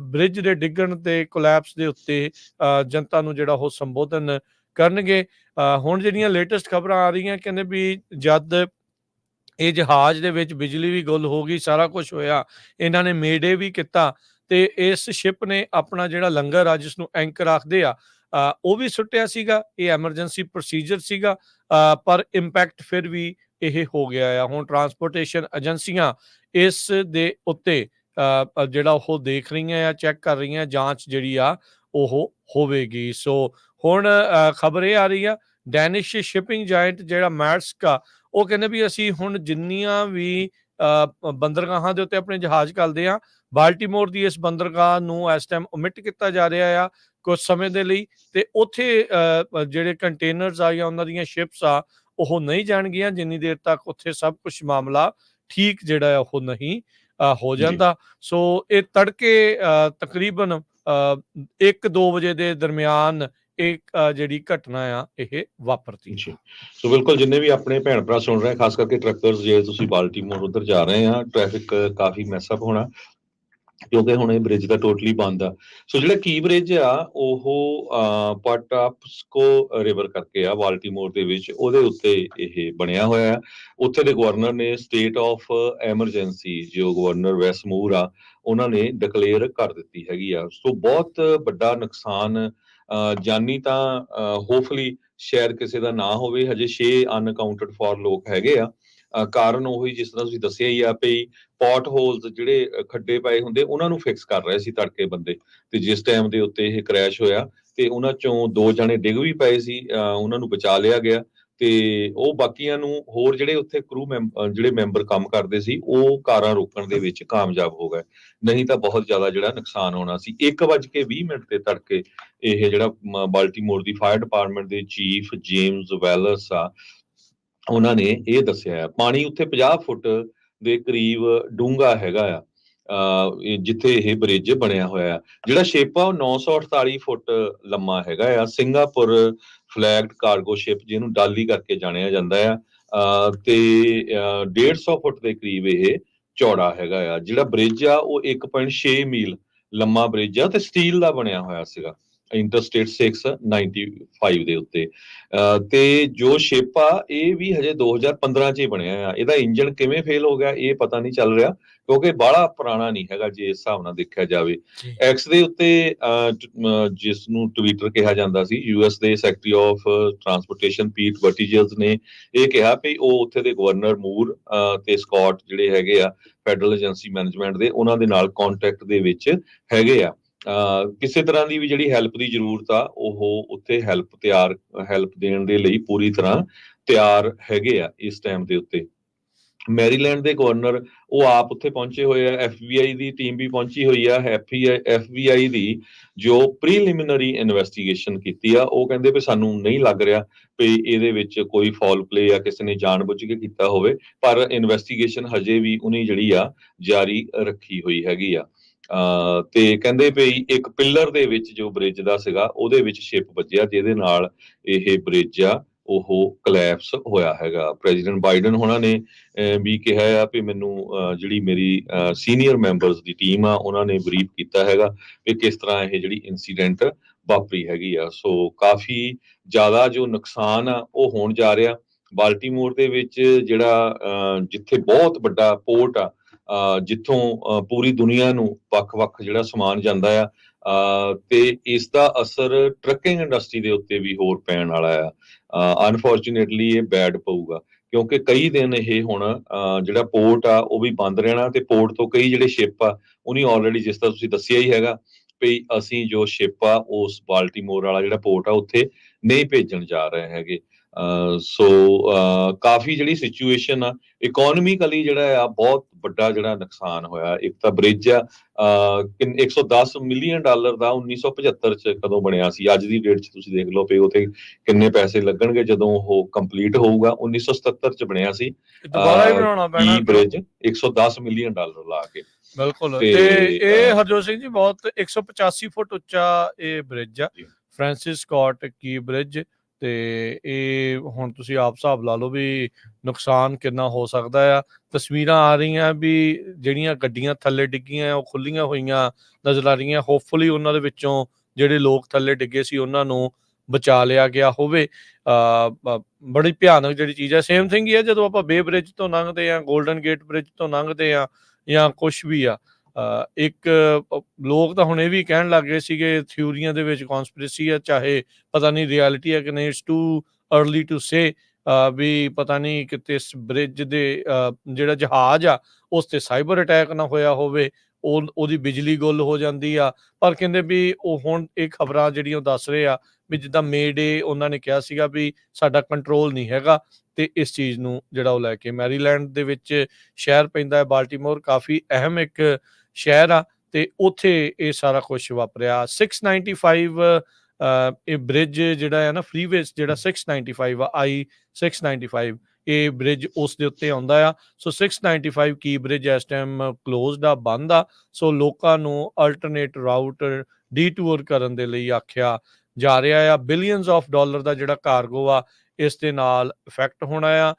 Speaker 1: ਬ੍ਰਿਜ ਦੇ ਡਿੱਗਣ ਤੇ ਕੋਲੈਪਸ ਦੇ ਉੱਤੇ ਜਨਤਾ ਨੂੰ ਜਿਹੜਾ ਉਹ ਸੰਬੋਧਨ ਕਰਨਗੇ। ਹੁਣ ਜਿਹੜੀਆਂ ਲੇਟੈਸਟ ਖਬਰਾਂ ਆ ਰਹੀਆਂ ਕਹਿੰਦੇ ਵੀ ਜਦ ਇਹ ਜਹਾਜ਼ ਦੇ ਵਿੱਚ ਬਿਜਲੀ ਵੀ ਗੁੱਲ ਹੋ ਗਈ, ਸਾਰਾ ਕੁਝ ਹੋਇਆ, ਇਹਨਾਂ ਨੇ ਮੇਡੇ ਵੀ ਕੀਤਾ ਤੇ ਇਸ ਸ਼ਿਪ ਨੇ ਆਪਣਾ ਜਿਹੜਾ ਲੰਗਰ ਆ ਜਿਸ ਨੂੰ ਐਂਕਰ ਆਖਦੇ ਆ ਉਹ ਵੀ ਸੁੱਟਿਆ ਸੀਗਾ। ਇਹ ਐਮਰਜੈਂਸੀ ਪ੍ਰੋਸੀਜਰ ਸੀਗਾ ਪਰ ਇੰਪੈਕਟ ਫਿਰ ਵੀ ਇਹ ਹੋ ਗਿਆ ਆ। ਹੁਣ ਟਰਾਂਸਪੋਰਟੇਸ਼ਨ ਏਜੰਸੀਆਂ ਇਸ ਦੇ ਉੱਤੇ ਜਿਹੜਾ ਉਹ ਦੇਖ ਰਹੀਆਂ ਆ, ਚੈੱਕ ਕਰ ਰਹੀਆਂ, ਜਾਂਚ ਜਿਹੜੀ ਆ ਉਹ ਹੋਵੇਗੀ। ਸੋ ਹੁਣ ਖਬਰ ਇਹ ਆ ਰਹੀ ਆ ਡੈਨਿਸ਼ ਸ਼ਿਪਿੰਗ ਜਾਇੰਟ ਜਿਹੜਾ ਮੈਰਸਕ ਆ, ਉਹ ਕਹਿੰਦੇ ਵੀ ਅਸੀਂ ਹੁਣ ਜਿੰਨੀਆਂ ਵੀ ਬੰਦਰਗਾਹਾਂ ਦੇ ਉੱਤੇ ਆਪਣੇ ਜਹਾਜ਼ ਘੱਲਦੇ ਆ, ਬਾਲਟੀਮੋਰ ਦੀ ਇਸ ਬੰਦਰਗਾਹ ਨੂੰ ਇਸ ਟਾਈਮ ਓਮਿਟ ਕੀਤਾ ਜਾ ਰਿਹਾ ਆ ਕੁਝ ਸਮੇਂ ਦੇ ਲਈ, ਤੇ ਉੱਥੇ ਜਿਹੜੇ ਕੰਟੇਨਰਸ ਆ ਜਾਂ ਉਹਨਾਂ ਦੀਆਂ ਸ਼ਿਪਸ ਆ ਉਹ ਨਹੀਂ ਜਾਣਗੀਆਂ ਜਿੰਨੀ ਦੇਰ ਤੱਕ ਉੱਥੇ ਸਭ ਕੁਝ ਮਾਮਲਾ ਠੀਕ ਜਿਹੜਾ ਉਹ ਨਹੀਂ ਹੋ ਜਾਂਦਾ। ਸੋ ਇਹ ਤੜਕੇ ਤਕਰੀਬਨ 1-2 ਵਜੇ ਦੇ ਦਰਮਿਆਨ ਇਹ ਜਿਹੜੀ ਘਟਨਾ ਆ ਇਹ ਵਾਪਰਤੀ।
Speaker 2: ਸੋ ਬਿਲਕੁਲ ਜਿੰਨੇ ਵੀ ਆਪਣੇ ਭੈਣ ਭਰਾ ਸੁਣ ਰਹੇ, ਖਾਸ ਕਰਕੇ ਟਰੱਕਰਸ, ਜੇ ਤੁਸੀਂ ਬਾਲਟੀਮੋਰ ਉਧਰ ਜਾ ਰਹੇ ਆ, ਟ੍ਰੈਫਿਕ ਕਾਫੀ ਮੈਸਅਪ ਹੋਣਾ ਕਿਉਂਕਿ ਹੁਣ ਇਹ ਬ੍ਰਿਜ ਤਾਂ ਟੋਟਲੀ ਬੰਦ ਆ। ਸੋ ਜਿਹੜਾ ਕੀ ਬ੍ਰਿਜ ਆ ਉਹ ਪਟਾਪਸਕੋ ਰਿਵਰ ਕਰਕੇ ਆ ਬਾਲਟੀਮੋਰ ਦੇ ਵਿੱਚ, ਉਹਦੇ ਉੱਤੇ ਇਹ ਬਣਿਆ ਹੋਇਆ ਆ। ਉੱਥੇ ਦੇ ਗਵਰਨਰ ਨੇ ਸਟੇਟ ਆਫ ਐਮਰਜੈਂਸੀ, ਜੋ ਗਵਰਨਰ ਵੈਸ ਮੂਰ ਆ, ਉਹਨਾਂ ਨੇ ਡਿਕਲੇਅਰ ਕਰ ਦਿੱਤੀ ਹੈਗੀ ਆ। ਸੋ ਬਹੁਤ ਵੱਡਾ ਨੁਕਸਾਨ, ਜਾਨੀ ਤਾਂ ਹੋਪਫੁਲੀ ਸ਼ਾਇਦ ਕਿਸੇ ਦਾ ਨਾ ਹੋਵੇ। ਹਜੇ 6 ਅਨਅਕਾਊਂਟਡ ਫॉर ਲੋਕ ਹੈਗੇ ਆ। ਕਾਰਨ ਉਹੀ ਜਿਸ ਤਰ੍ਹਾਂ ਤੁਸੀਂ ਦੱਸਿਆ ਹੀ ਆ ਵੀ ਪੋਟ ਹੋਲਸ, ਜਿਹੜੇ ਖੱਡੇ ਪਏ ਹੁੰਦੇ, ਉਹਨਾਂ ਨੂੰ ਫਿਕਸ ਕਰ ਰਹੇ ਸੀ ਤੜਕੇ ਬੰਦੇ, ਤੇ ਜਿਸ ਟਾਈਮ ਦੇ ਉੱਤੇ ਇਹ ਕ੍ਰੈਸ਼ ਹੋਇਆ ਤੇ ਉਹਨਾਂ ਚੋਂ 2 ਜਣੇ ਡਿੱਗ ਵੀ ਪਏ ਸੀ, ਉਹਨਾਂ ਨੂੰ ਬਚਾ ਲਿਆ ਗਿਆ ਤੇ ਉਹ ਬਾਕੀਆਂ ਨੂੰ ਹੋਰ ਜਿਹੜੇ ਉੱਥੇ ਜਿਹੜੇ ਮੈਂਬਰ ਕੰਮ ਕਰਦੇ ਸੀ ਉਹ ਕਾਰਾਂ ਰੋਕਣ ਦੇ ਵਿੱਚ ਕਾਮਯਾਬ ਹੋ ਗਏ, ਨਹੀਂ ਤਾਂ ਬਹੁਤ ਜ਼ਿਆਦਾ ਜਿਹੜਾ ਨੁਕਸਾਨ ਹੋਣਾ ਸੀ। 1:20 ਤੇ ਤੜਕੇ ਇਹ ਜਿਹੜਾ ਬਾਲਟੀਮੋਰ ਦੀ ਫਾਇਰ ਡਿਪਾਰਟਮੈਂਟ ਦੇ ਚੀਫ ਜੇਮਸ ਵੈਲਸ ਆ, ਉਹਨਾਂ ਨੇ ਇਹ ਦੱਸਿਆ ਪਾਣੀ ਉੱਥੇ 50 ਫੁੱਟ ਦੇ ਕਰੀਬ ਡੂੰਘਾ ਹੈਗਾ ਆ ਜਿੱਥੇ ਇਹ ਬ੍ਰਿਜ ਬਣਿਆ ਹੋਇਆ। ਜਿਹੜਾ ਸ਼ਿਪ ਆ ਉਹ 948 ਫੁੱਟ ਲੰਮਾ ਹੈਗਾ ਆ। ਸਿੰਗਾਪੁਰ ਫਲੈਗਡ ਕਾਰਗੋ ਸ਼ਿਪ, ਜਿਹਨੂੰ ਡਾਲੀ ਕਰਕੇ ਜਾਣਿਆ ਜਾਂਦਾ ਆ, ਤੇ 150 ਫੁੱਟ ਦੇ ਕਰੀਬ ਇਹ ਚੌੜਾ ਹੈਗਾ ਆ। ਜਿਹੜਾ ਬ੍ਰਿਜ ਆ ਉਹ 1.6 ਮੀਲ ਲੰਮਾ ਬ੍ਰਿਜ ਆ ਤੇ ਸਟੀਲ ਦਾ ਬਣਿਆ ਹੋਇਆ ਸੀਗਾ, ਇੰਟਰਸਟੇਟ 695 ਦੇ ਉੱਤੇ। ਤੇ ਜੋ ਸ਼ਿਪ ਆ ਇਹ ਵੀ ਹਜੇ 2015 ਚ ਹੀ ਬਣਿਆ ਆ। ਇਹਦਾ ਇੰਜਨ ਕਿਵੇਂ ਫੇਲ ਹੋ ਗਿਆ ਇਹ ਪਤਾ ਨਹੀਂ ਚੱਲ ਰਿਹਾ ਕਿਉਂਕਿ ਬਾਹਲਾ ਪੁਰਾਣਾ ਨਹੀਂ ਹੈਗਾ ਜੇ ਇਸ ਹਿਸਾਬ ਨਾਲ ਦੇਖਿਆ ਜਾਵੇ। ਐਕਸ ਦੇ ਉੱਤੇ ਜਿਸ ਨੂੰ ਟਵਿੱਟਰ ਕਿਹਾ ਜਾਂਦਾ ਸੀ, ਯੂਐਸ ਦੇ ਸੈਕਟਰੀ ਆਫ ਟਰਾਂਸਪੋਰਟੇਸ਼ਨ ਪੀਟ ਬਟੀਜਰਸ ਨੇ ਇਹ ਕਿਹਾ ਵੀ ਉਹ ਉੱਥੇ ਦੇ ਗਵਰਨਰ ਮੂਰ ਤੇ ਸਕਾਟ ਜਿਹੜੇ ਹੈਗੇ ਆ ਫੈਡਰਲ ਏਜੰਸੀ ਮੈਨੇਜਮੈਂਟ ਦੇ, ਉਹਨਾਂ ਦੇ ਨਾਲ ਕੰਟੈਕਟ ਦੇ ਵਿੱਚ ਹੈਗੇ ਆ। ਕਿਸੇ ਤਰ੍ਹਾਂ ਦੀ ਵੀ ਜਿਹੜੀ ਹੈਲਪ ਦੀ ਜ਼ਰੂਰਤ ਆ ਉਹ ਉੱਥੇ ਹੈਲਪ ਦੇਣ ਦੇ ਲਈ ਪੂਰੀ ਤਰ੍ਹਾਂ ਤਿਆਰ ਹੈਗੇ ਆ ਇਸ ਟਾਈਮ ਦੇ ਉੱਤੇ। ਮੈਰੀਲੈਂਡ ਦੇ ਗਵਰਨਰ ਉਹ ਆਪ ਉੱਥੇ ਪਹੁੰਚੇ ਹੋਏ ਆ, FBI ਦੀ ਟੀਮ ਵੀ ਪਹੁੰਚੀ ਹੋਈ ਆ। FBI ਦੀ ਜੋ ਪ੍ਰੀਲਿਮਿਨਰੀ ਇਨਵੈਸਟੀਗੇਸ਼ਨ ਕੀਤੀ ਆ, ਉਹ ਕਹਿੰਦੇ ਵੀ ਸਾਨੂੰ ਨਹੀਂ ਲੱਗ ਰਿਹਾ ਵੀ ਇਹਦੇ ਵਿੱਚ ਕੋਈ ਫਾਉਲ ਪਲੇ ਆ, ਕਿਸੇ ਨੇ ਜਾਣਬੁੱਝ ਕੇ ਕੀਤਾ ਹੋਵੇ, ਪਰ ਇਨਵੈਸਟੀਗੇਸ਼ਨ ਹਜੇ ਵੀ ਉਹਨੇ ਜਿਹੜੀ ਆ ਜਾਰੀ ਰੱਖੀ ਹੋਈ ਹੈਗੀ ਆ। ਤੇ ਕਹਿੰਦੇ ਵੀ ਇੱਕ ਪਿੱਲਰ ਦੇ ਵਿੱਚ ਜੋ ਬ੍ਰਿਜ ਦਾ ਸੀਗਾ ਉਹਦੇ ਵਿੱਚ ਸ਼ਿਪ ਵੱਜਿਆ, ਜਿਹਦੇ ਨਾਲ ਇਹ ਬ੍ਰਿਜ ਆ ਉਹ ਕਲੈਪਸ ਹੋਇਆ ਹੈਗਾ। ਪ੍ਰੈਜ਼ੀਡੈਂਟ ਬਾਈਡਨ ਹੋਣਾ ਨੇ ਵੀ ਕਿਹਾ ਆ ਵੀ ਮੈਨੂੰ ਜਿਹੜੀ ਮੇਰੀ ਸੀਨੀਅਰ ਮੈਂਬਰਸ ਦੀ ਟੀਮ ਆ ਉਹਨਾਂ ਨੇ ਬਰੀਫ ਕੀਤਾ ਹੈਗਾ ਵੀ ਕਿਸ ਤਰ੍ਹਾਂ ਇਹ ਜਿਹੜੀ ਇਨਸੀਡੈਂਟ ਵਾਪਰੀ ਹੈਗੀ ਆ। ਸੋ ਕਾਫੀ ਜ਼ਿਆਦਾ ਜੋ ਨੁਕਸਾਨ ਆ ਉਹ ਹੋਣ ਜਾ ਰਿਹਾ। ਬਾਲਟੀਮੋਰ ਦੇ ਵਿੱਚ ਜਿਹੜਾ ਜਿੱਥੇ ਬਹੁਤ ਵੱਡਾ ਪੋਰਟ ਆ, ਜਿੱਥੋਂ ਪੂਰੀ ਦੁਨੀਆ ਨੂੰ ਵੱਖ-ਵੱਖ ਜਿਹੜਾ ਸਮਾਨ ਜਾਂਦਾ ਆ, ਤੇ ਇਸ ਦਾ ਅਸਰ ਟਰੱਕਿੰਗ ਇੰਡਸਟਰੀ ਦੇ ਉੱਤੇ ਵੀ ਹੋਰ ਪੈਣ ਵਾਲਾ ਆ। ਅਨਫੋਰਚੂਨੇਟਲੀ ਇਹ ਬੈਡ ਪਊਗਾ ਕਿਉਂਕਿ ਕਈ ਦਿਨ ਇਹ ਹੁਣ ਜਿਹੜਾ ਪੋਰਟ ਆ ਉਹ ਵੀ ਬੰਦ ਰਹਿਣਾ, ਤੇ ਪੋਰਟ ਤੋਂ ਕਈ ਜਿਹੜੇ ਸ਼ਿਪ ਆ ਉਹਨੀ ਆਲਰੇਡੀ, ਜਿਸ ਤਰ੍ਹਾਂ ਤੁਸੀਂ ਦੱਸਿਆ ਹੀ ਹੈਗਾ ਵੀ ਅਸੀਂ ਜੋ ਸ਼ਿਪ ਆ ਉਸ ਬਾਲਟੀਮੋਰ ਵਾਲਾ ਜਿਹੜਾ ਪੋਰਟ ਆ ਉੱਥੇ ਨਹੀਂ ਭੇਜਣ ਜਾ ਰਹੇ ਹੈਗੇ। ਸੋ ਕਾਫੀ ਜਿਹੜੀ ਸਿਚੁਏਸ਼ਨ ਆ ਇਕੋਨੋਮਿਕਲੀ ਜਿਹੜਾ ਆ ਬਹੁਤ ਵੱਡਾ ਜਿਹੜਾ ਨੁਕਸਾਨ ਹੋਇਆ। ਇੱਕ ਤਾਂ ਬ੍ਰਿਜ ਆ $110 ਮਿਲੀਅਨ ਦਾ 1975 ਚ ਕਦੋਂ ਬਣਿਆ ਸੀ, ਅੱਜ ਦੀ ਡੇਟ ਚ ਤੁਸੀਂ ਦੇਖ ਲਓ ਵੀ ਉਹਤੇ ਕਿੰਨੇ ਪੈਸੇ ਲੱਗਣਗੇ ਜਦੋਂ ਉਹ ਕੰਪਲੀਟ ਹੋਊਗਾ। 1977 ਚ ਬਣਿਆ ਸੀ
Speaker 1: ਦੁਬਾਰਾ ਹੀ ਬਣਾਉਣਾ ਪੈਣਾ
Speaker 2: ਬ੍ਰਿਜ $110 ਮਿਲੀਅਨ ਲਾ ਕੇ।
Speaker 1: ਬਿਲਕੁਲ। ਤੇ ਇਹ ਹਰਜੋਤ ਸਿੰਘ ਜੀ ਬਹੁਤ 185 ਫੁੱਟ ਉੱਚਾ ਇਹ ਬ੍ਰਿਜ ਆ, ਫ੍ਰਾਂਸਿਸ ਸਕਾਟ ਕੀ ਬ੍ਰਿਜ। ਤੇ ਇਹ ਹੁਣ ਤੁਸੀਂ ਆਪ ਹਿਸਾਬ ਲਾ ਲਓ ਵੀ ਨੁਕਸਾਨ ਕਿੰਨਾ ਹੋ ਸਕਦਾ ਆ। ਤਸਵੀਰਾਂ ਆ ਰਹੀਆਂ ਵੀ ਜਿਹੜੀਆਂ ਗੱਡੀਆਂ ਥੱਲੇ ਡਿੱਗੀਆਂ ਉਹ ਖੁੱਲੀਆਂ ਹੋਈਆਂ ਨਜ਼ਰ ਆ ਰਹੀਆਂ। ਹੋਪਫੁਲੀ ਉਹਨਾਂ ਦੇ ਵਿੱਚੋਂ ਜਿਹੜੇ ਲੋਕ ਥੱਲੇ ਡਿੱਗੇ ਸੀ ਉਹਨਾਂ ਨੂੰ ਬਚਾ ਲਿਆ ਗਿਆ ਹੋਵੇ। ਬੜੀ ਭਿਆਨਕ ਜਿਹੜੀ ਚੀਜ਼ ਹੈ। ਸੇਮ ਥਿੰਗ ਹੀ ਹੈ ਜਦੋਂ ਆਪਾਂ ਬੇ ਬ੍ਰਿਜ ਤੋਂ ਲੰਘਦੇ ਹਾਂ, ਗੋਲਡਨ ਗੇਟ ਬ੍ਰਿਜ ਤੋਂ ਲੰਘਦੇ ਹਾਂ ਜਾਂ ਕੁਛ ਵੀ ਆ। ਇੱਕ ਲੋਕ ਤਾਂ ਹੁਣ ਇਹ ਵੀ ਕਹਿਣ ਲੱਗ ਗਏ ਸੀਗੇ ਥਿਊਰੀਆਂ ਦੇ ਵਿੱਚ ਕੌਨਸਪੀਰੇਸੀ ਆ, ਚਾਹੇ ਪਤਾ ਨਹੀਂ ਰਿਐਲਿਟੀ ਹੈ ਕਿ ਨਹੀਂ, it's too early to say, ਵੀ ਪਤਾ ਨਹੀਂ ਕਿਤੇ ਇਸ ਬ੍ਰਿਜ ਦੇ ਜਿਹੜਾ ਜਹਾਜ਼ ਆ ਉਸ ਤੇ ਸਾਈਬਰ ਅਟੈਕ ਨਾ ਹੋਇਆ ਹੋਵੇ, ਉਹਦੀ ਬਿਜਲੀ ਗੁੱਲ ਹੋ ਜਾਂਦੀ ਆ। ਪਰ ਕਹਿੰਦੇ ਵੀ ਉਹ ਹੁਣ ਇਹ ਖਬਰਾਂ ਜਿਹੜੀਆਂ ਉਹ ਦੱਸ ਰਹੇ ਆ ਵੀ ਜਿੱਦਾਂ ਮੇ ਡੇ ਉਹਨਾਂ ਨੇ ਕਿਹਾ ਸੀਗਾ ਵੀ ਸਾਡਾ ਕੰਟਰੋਲ ਨਹੀਂ ਹੈਗਾ। ਤੇ ਇਸ ਚੀਜ਼ ਨੂੰ ਜਿਹੜਾ ਉਹ ਲੈ ਕੇ ਮੈਰੀਲੈਂਡ ਦੇ ਵਿੱਚ ਸ਼ਹਿਰ ਪੈਂਦਾ ਹੈ ਬਾਲਟੀਮੋਰ, ਕਾਫੀ ਅਹਿਮ ਇੱਕ ਸ਼ਹਿਰ ਆ, ਤੇ ਉੱਥੇ ਇਹ ਸਾਰਾ ਕੁਝ ਵਾਪਰਿਆ। 695 ਇਹ ਬ੍ਰਿਜ ਜਿਹੜਾ ਹੈ ਨਾ, ਫਰੀਵੇਜ਼ ਜਿਹੜਾ 695 ਆ, I-695, ਇਹ ਬ੍ਰਿਜ ਉਸ ਦੇ ਉੱਤੇ ਆਉਂਦਾ ਆ। ਸੋ 695 ਕੀ ਬ੍ਰਿਜ ਇਸ ਟਾਈਮ ਕਲੋਜ਼ਡ ਆ, ਬੰਦ ਆ। ਸੋ ਲੋਕਾਂ ਨੂੰ ਅਲਟਰਨੇਟ ਰਾਊਟ ਡੀਟੂਰ ਕਰਨ ਦੇ ਲਈ ਆਖਿਆ ਜਾ ਰਿਹਾ ਆ। ਬਿਲੀਅਨਸ ਆਫ ਡਾਲਰ ਦਾ ਜਿਹੜਾ ਕਾਰਗੋ ਆ ਇਸ ਦੇ ਨਾਲ ਇਫੈਕਟ ਹੋਣਾ ਆ।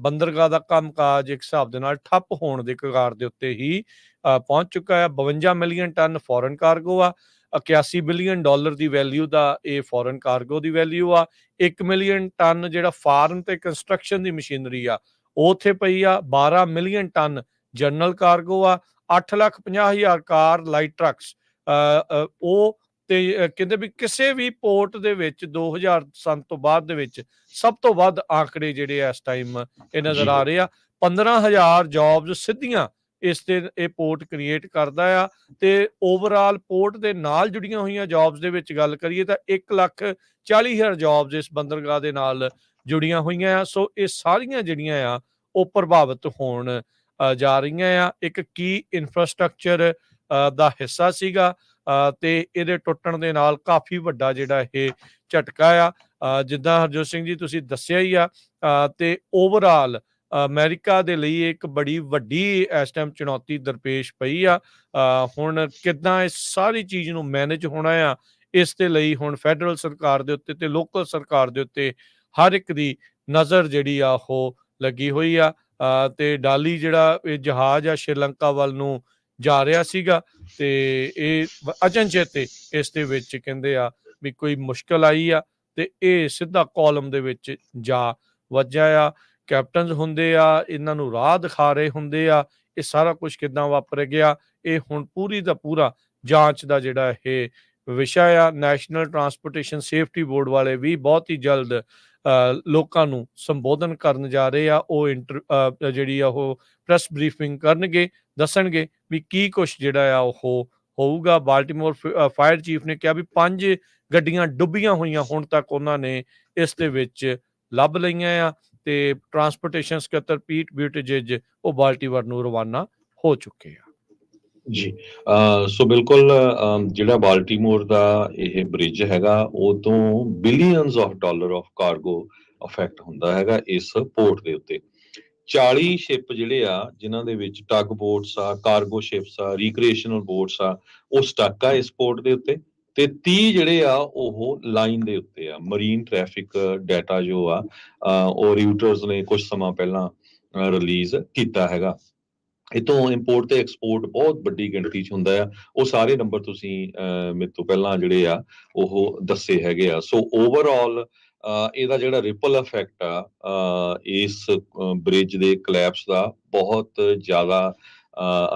Speaker 1: ਬੰਦਰਗਾਹ ਦਾ ਕੰਮਕਾਜ ਇੱਕ ਹਿਸਾਬ ਦੇ ਨਾਲ ਠੱਪ ਹੋਣ ਦੇ ਕਗਾਰ ਦੇ ਉੱਤੇ ਹੀ ਪਹੁੰਚ ਚੁੱਕਾ ਹੈ। 52 ਮਿਲੀਅਨ ਟਨ ਫੋਰਨ ਕਾਰਗੋ ਆ। 81 ਬਿਲੀਅਨ ਡਾਲਰ ਦੀ ਵੈਲਿਊ ਦਾ ਇਹ ਫੋਰਨ ਕਾਰਗੋ ਦੀ ਵੈਲਿਊ ਆ। 1 ਮਿਲੀਅਨ ਟਨ ਜਿਹੜਾ ਫਾਰਮ ਤੇ ਕੰਸਟਰਕਸ਼ਨ ਦੀ ਮਸ਼ੀਨਰੀ ਆ ਉਹ ਉੱਥੇ ਪਈ ਆ। 12 ਮਿਲੀਅਨ ਟਨ ਜਨਰਲ ਕਾਰਗੋ ਆ। 8,50,000 ਕਾਰ ਲਾਈਟ ਟਰੱਕਸ ਉਹ। ਤੇ ਕਹਿੰਦੇ ਵੀ ਕਿਸੇ ਵੀ ਪੋਰਟ ਦੇ ਵਿੱਚ 2000 ਸੰਨ ਤੋਂ ਬਾਅਦ ਦੇ ਵਿੱਚ ਸਭ ਤੋਂ ਵੱਧ ਆંકੜੇ ਜਿਹੜੇ ਇਸ ਟਾਈਮ ਇਹ ਨਜ਼ਰ ਆ ਰਹੇ ਆ। 15,000 ਜੌਬਸ ਸਿੱਧੀਆਂ ਇਸ ਤੇ ਇਹ ਪੋਰਟ ਕ੍ਰੀਏਟ ਕਰਦਾ ਆ। ਤੇ ਓਵਰਆਲ ਪੋਰਟ ਦੇ ਨਾਲ ਜੁੜੀਆਂ ਹੋਈਆਂ ਜੌਬਸ ਦੇ ਵਿੱਚ ਗੱਲ ਕਰੀਏ ਤਾਂ 1,40,000 ਜੌਬਸ ਇਸ ਬੰਦਰਗਾਹ ਦੇ ਨਾਲ ਜੁੜੀਆਂ ਹੋਈਆਂ ਆ। ਸੋ ਇਹ ਸਾਰੀਆਂ ਜਿਹੜੀਆਂ ਆ ਉਹ ਪ੍ਰਭਾਵਿਤ ਹੋਣ ਜਾ ਰਹੀਆਂ ਆ। ਇੱਕ ਕੀ ਇਨਫਰਾਸਟ੍ਰਕਚਰ ਦਾ ਹਿੱਸਾ ਸੀਗਾ, ਤੇ ਇਹਦੇ ਟੁੱਟਣ ਦੇ ਨਾਲ ਕਾਫੀ ਵੱਡਾ ਜਿਹੜਾ ਇਹ ਝਟਕਾ ਆ। ਜਿੱਦਾਂ ਹਰਜੋਤ ਸਿੰਘ ਜੀ ਤੁਸੀਂ ਦੱਸਿਆ ਹੀ ਆ, ਤੇ ਓਵਰਆਲ ਅਮਰੀਕਾ ਦੇ ਲਈ ਇੱਕ ਬੜੀ ਵੱਡੀ ਇਸ ਟਾਈਮ ਚੁਣੌਤੀ ਦਰਪੇਸ਼ ਪਈ ਆ। ਹੁਣ ਕਿੱਦਾਂ ਇਸ ਸਾਰੀ ਚੀਜ਼ ਨੂੰ ਮੈਨੇਜ ਹੋਣਾ ਆ, ਇਸ ਦੇ ਲਈ ਹੁਣ ਫੈਡਰਲ ਸਰਕਾਰ ਦੇ ਉੱਤੇ ਤੇ ਲੋਕਲ ਸਰਕਾਰ ਦੇ ਉੱਤੇ ਹਰ ਇੱਕ ਦੀ ਨਜ਼ਰ ਜਿਹੜੀ ਆ ਉਹ ਲੱਗੀ ਹੋਈ ਆ। ਤੇ ਡਾਲੀ ਜਿਹੜਾ ਇਹ ਜਹਾਜ਼ ਆ ਸ਼੍ਰੀਲੰਕਾ ਵੱਲ ਨੂੰ ਜਾ ਰਿਹਾ ਸੀਗਾ, ਤੇ ਇਹ ਅਚਨਚੇਤੇ ਇਸ ਦੇ ਵਿੱਚ ਕਹਿੰਦੇ ਆ ਵੀ ਕੋਈ ਮੁਸ਼ਕਲ ਆਈ ਆ ਤੇ ਇਹ ਸਿੱਧਾ ਕਾਲਮ ਦੇ ਵਿੱਚ ਜਾ ਵੱਜਿਆ ਆ। ਕੈਪਟਨਸ ਹੁੰਦੇ ਆ, ਇਹਨਾਂ ਨੂੰ ਰਾਹ ਦਿਖਾ ਰਹੇ ਹੁੰਦੇ ਆ। ਇਹ ਸਾਰਾ ਕੁਝ ਕਿੱਦਾਂ ਵਾਪਰ ਗਿਆ, ਇਹ ਹੁਣ ਪੂਰੀ ਦਾ ਪੂਰਾ ਜਾਂਚ ਦਾ ਜਿਹੜਾ ਇਹ ਵਿਸ਼ਾ ਆ। ਨੈਸ਼ਨਲ ਟਰਾਂਸਪੋਰਟੇਸ਼ਨ ਸੇਫਟੀ ਬੋਰਡ ਵਾਲੇ ਵੀ ਬਹੁਤ ਹੀ ਜਲਦ ਲੋਕਾਂ ਨੂੰ ਸੰਬੋਧਨ ਕਰਨ ਜਾ ਰਹੇ ਆ। ਉਹ ਜਿਹੜੀ ਆ ਉਹ ਪ੍ਰੈਸ ਬਰੀਫਿੰਗ ਕਰਨਗੇ, ਦੱਸਣਗੇ ਵੀ ਕੀ ਕੁਛ ਜਿਹੜਾ ਆ ਉਹ ਹੋਊਗਾ। ਬਾਲਟੀਮੋਰ ਫਾਇਰ ਚੀਫ ਨੇ ਕਿਹਾ ਵੀ 5 ਗੱਡੀਆਂ ਡੁੱਬੀਆਂ ਹੋਈਆਂ ਹੁਣ ਤੱਕ ਉਹਨਾਂ ਨੇ ਇਸ ਦੇ ਵਿੱਚ ਲੱਭ ਲਈਆਂ ਆ। ਤੇ ਟਰਾਂਸਪੋਰਟੇਸ਼ਨ ਸਕੱਤਰ ਪੀਟ ਬਿਊਟਿਜੇਜ ਉਹ ਬਾਲਟੀਮੋਰ ਨੂੰ ਰਵਾਨਾ ਹੋ ਚੁੱਕੇ ਆ।
Speaker 2: ਜੀ ਸੋ ਬਿਲਕੁਲ ਜਿਹੜਾ ਬਾਲਟੀਮੋਰ ਦਾ ਇਹ ਬ੍ਰਿਜ ਹੈਗਾ ਉਹ ਤੋਂ billions of dollar of cargo affect ਹੁੰਦਾ ਹੈਗਾ ਇਸ ਪੋਰਟ ਦੇ ਉੱਤੇ। 40 ਸ਼ਿਪ ਜਿਹੜੇ ਆ ਜਿਨ੍ਹਾਂ ਦੇ ਵਿੱਚ ਟਗ ਬੋਟਸ ਆ, ਕਾਰਗੋ ਸ਼ਿਪਸ ਆ, ਰੀਕ੍ਰੀਏਸ਼ਨਲ ਬੋਟਸ ਆ, ਉਹ ਸਟਕ ਆ ਇਸ ਪੋਰਟ ਦੇ ਉੱਤੇ ਤੇ 30 ਜਿਹੜੇ ਆ ਉਹ ਲਾਈਨ ਦੇ ਉੱਤੇ ਆ। ਮਰੀਨ ਟ੍ਰੈਫਿਕ ਡਾਟਾ ਜੋ ਆ ਉਹ ਰਿਊਟਰਸ ਨੇ ਕੁਝ ਸਮਾਂ ਪਹਿਲਾਂ ਰਿਲੀਜ਼ ਕੀਤਾ ਹੈਗਾ। ਇਤੋਂ ਇੰਪੋਰਟ ਤੇ ਐਕਸਪੋਰਟ ਬਹੁਤ ਵੱਡੀ ਗਿਣਤੀ 'ਚ ਹੁੰਦਾ ਆ। ਉਹ ਸਾਰੇ ਨੰਬਰ ਤੁਸੀਂ ਮੇਰੇ ਤੋਂ ਪਹਿਲਾਂ ਜਿਹੜੇ ਆ ਉਹ ਦੱਸੇ ਹੈਗੇ ਆ। ਸੋ ਓਵਰਆਲ ਇਹਦਾ ਜਿਹੜਾ ਰਿਪਲ ਇਫੈਕਟ ਆ ਇਸ ਬ੍ਰਿਜ ਦੇ ਕਲੈਪਸ ਦਾ ਬਹੁਤ ਜ਼ਿਆਦਾ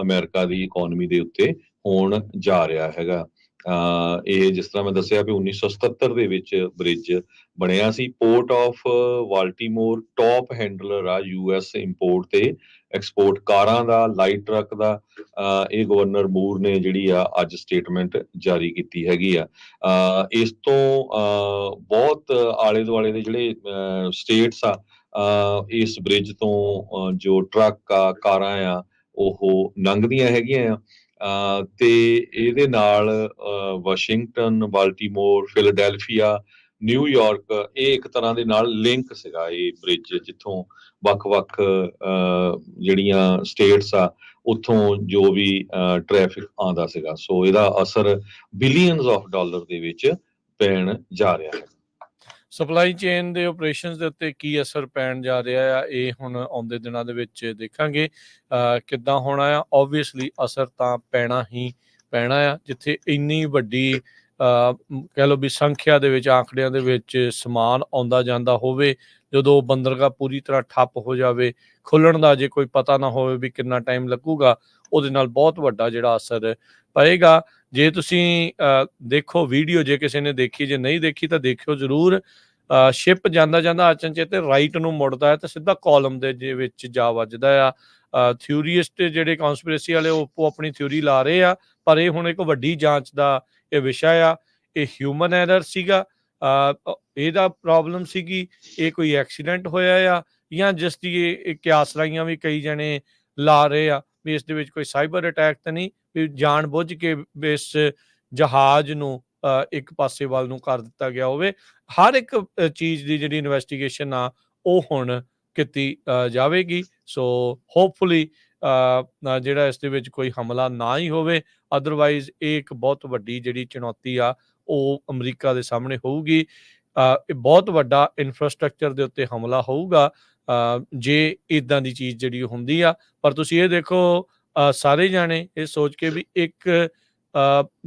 Speaker 2: ਅਮਰੀਕਾ ਦੀ ਇਕਨੋਮੀ ਦੇ ਉੱਤੇ ਹੋਣ ਜਾ ਰਿਹਾ ਹੈਗਾ। ਇਹ ਜਿਸ ਤਰ੍ਹਾਂ ਮੈਂ ਦੱਸਿਆ ਵੀ 1977 ਦੇ ਵਿੱਚ ਬ੍ਰਿਜ ਬਣਿਆ ਸੀ। Port of Baltimore top handler ਆ US ਇੰਪੋਰਟ ਤੇ ਐਕਸਪੋਰਟ ਕਾਰਾਂ ਦਾ, ਲਾਈਟ ਟਰੱਕ ਦਾ। ਇਹ ਗਵਰਨਰ ਮੂਰ ਨੇ ਜਿਹੜੀ ਆ ਅੱਜ ਸਟੇਟਮੈਂਟ ਜਾਰੀ ਕੀਤੀ ਹੈਗੀ ਆ। ਇਸ ਤੋਂ ਬਹੁਤ ਆਲੇ ਦੁਆਲੇ ਦੇ ਜਿਹੜੇ ਸਟੇਟਸ ਆ ਇਸ ਬ੍ਰਿਜ ਤੋਂ ਜੋ ਟਰੱਕ ਆ, ਕਾਰਾਂ ਆ ਉਹ ਲੰਘਦੀਆਂ ਹੈਗੀਆਂ ਆ। ਤੇ ਇਹਦੇ ਨਾਲ ਵਾਸ਼ਿੰਗਟਨ, ਬਾਲਟੀਮੋਰ, ਫਿਲਾਡੈਲਫੀਆ, ਨਿਊਯਾਰਕ ਇਹ ਇੱਕ ਤਰ੍ਹਾਂ ਦੇ ਨਾਲ ਲਿੰਕ ਸੀਗਾ ਇਹ ਬ੍ਰਿਜ, ਜਿੱਥੋਂ ਵੱਖ-ਵੱਖ ਜਿਹੜੀਆਂ ਸਟੇਟਸ ਆ ਉੱਥੋਂ ਜੋ ਵੀ ਟ੍ਰੈਫਿਕ ਆਉਂਦਾ ਸੀਗਾ। ਸੋ ਇਹਦਾ ਅਸਰ ਬਿਲੀਅਨਸ ਆਫ ਡਾਲਰ ਦੇ ਵਿੱਚ ਪੈਣ ਜਾ ਰਿਹਾ ਹੈ।
Speaker 1: ਸਪਲਾਈ ਚੇਨ ਦੇ ਆਪਰੇਸ਼ਨਸ ਦੇ ਉੱਤੇ ਕੀ ਅਸਰ ਪੈਣ ਜਾ ਰਿਹਾ ਆ, ਇਹ ਹੁਣ ਆਉਂਦੇ ਦਿਨਾਂ ਦੇ ਵਿੱਚ ਦੇਖਾਂਗੇ ਕਿੱਦਾਂ ਹੋਣਾ ਆ। ਓਬਵੀਅਸਲੀ ਅਸਰ ਤਾਂ ਪੈਣਾ ਹੀ ਪੈਣਾ ਆ। ਜਿੱਥੇ ਇੰਨੀ ਵੱਡੀ ਕਹਿ ਲਓ ਵੀ ਸੰਖਿਆ ਦੇ ਵਿੱਚ, ਆંકੜਿਆਂ ਦੇ ਵਿੱਚ ਸਮਾਨ ਆਉਂਦਾ ਜਾਂਦਾ ਹੋਵੇ, ਜਦੋਂ ਬੰਦਰਗਾਹ ਪੂਰੀ ਤਰ੍ਹਾਂ ਠੱਪ ਹੋ ਜਾਵੇ, ਖੁੱਲ੍ਹਣ ਦਾ ਜੇ ਕੋਈ ਪਤਾ ਨਾ ਹੋਵੇ ਵੀ ਕਿੰਨਾ ਟਾਈਮ ਲੱਗੂਗਾ, ਉਹਦੇ ਨਾਲ ਬਹੁਤ ਵੱਡਾ ਜਿਹੜਾ ਅਸਰ ਪਏਗਾ। ਜੇ ਤੁਸੀਂ ਦੇਖੋ ਵੀਡੀਓ, ਜੇ ਕਿਸੇ ਨੇ ਦੇਖੀ, ਜੇ ਨਹੀਂ ਦੇਖੀ ਤਾਂ ਦੇਖਿਓ ਜ਼ਰੂਰ। ਸ਼ਿਪ ਜਾਂਦਾ ਜਾਂਦਾ ਅਚਨਚੇਤ ਰਾਈਟ ਨੂੰ ਮੁੜਦਾ ਹੈ ਤੇ ਸਿੱਧਾ ਕਾਲਮ ਦੇ ਵਿੱਚ ਜਾ ਵੱਜਦਾ ਆ। ਥਿਊਰੀਸਟ ਜਿਹੜੇ ਕੌਨਸਪੀਰੇਸੀ ਵਾਲੇ ਉਹ ਆਪਣੀ ਥਿਊਰੀ ਲਾ ਰਹੇ ਆ, ਪਰ ਇਹ ਹੁਣ ਇੱਕ ਵੱਡੀ ਜਾਂਚ ਦਾ ਇਹ ਵਿਸ਼ਾ ਆ। ਇਹ ਹਿਊਮਨ ਐਰਰ ਸੀਗਾ, ਇਹਦਾ ਪ੍ਰੋਬਲਮ ਸੀਗੀ, ਇਹ ਕੋਈ ਐਕਸੀਡੈਂਟ ਹੋਇਆ ਆ, ਜਾਂ ਜਿਸ ਦੀ ਇਹ ਕਿਆਸ ਲਾਈਆਂ ਵੀ ਕਈ ਜਣੇ ਲਾ ਰਹੇ ਆ ਵੀ ਇਸ ਦੇ ਵਿੱਚ ਕੋਈ ਸਾਈਬਰ ਅਟੈਕ ਤਾਂ ਨਹੀਂ, ਵੀ ਜਾਣ ਬੁੱਝ ਕੇ ਇਸ ਜਹਾਜ਼ ਨੂੰ ਇੱਕ ਪਾਸੇ ਵੱਲ ਨੂੰ ਕਰ ਦਿੱਤਾ ਗਿਆ ਹੋਵੇ। ਹਰ ਇੱਕ ਚੀਜ਼ ਦੀ ਜਿਹੜੀ ਇਨਵੈਸਟੀਗੇਸ਼ਨ ਆ ਉਹ ਹੁਣ ਕੀਤੀ ਜਾਵੇਗੀ। ਸੋ ਹੋਪਫੁਲੀ ਜਿਹੜਾ ਇਸ ਦੇ ਵਿੱਚ ਕੋਈ ਹਮਲਾ ਨਾ ਹੀ ਹੋਵੇ। ਅਦਰਵਾਈਜ਼ ਇਹ ਇੱਕ ਬਹੁਤ ਵੱਡੀ ਜਿਹੜੀ ਚੁਣੌਤੀ ਆ ਉਹ ਅਮਰੀਕਾ ਦੇ ਸਾਹਮਣੇ ਹੋਊਗੀ। ਇਹ ਬਹੁਤ ਵੱਡਾ ਇਨਫਰਾਸਟਰਕਚਰ ਦੇ ਉੱਤੇ ਹਮਲਾ ਹੋਊਗਾ ਜੇ ਇੱਦਾਂ ਦੀ ਚੀਜ਼ ਜਿਹੜੀ ਹੁੰਦੀ ਆ। ਪਰ ਤੁਸੀਂ ਇਹ ਦੇਖੋ, ਸਾਰੇ ਜਾਣੇ ਇਹ ਸੋਚ ਕੇ ਵੀ ਇੱਕ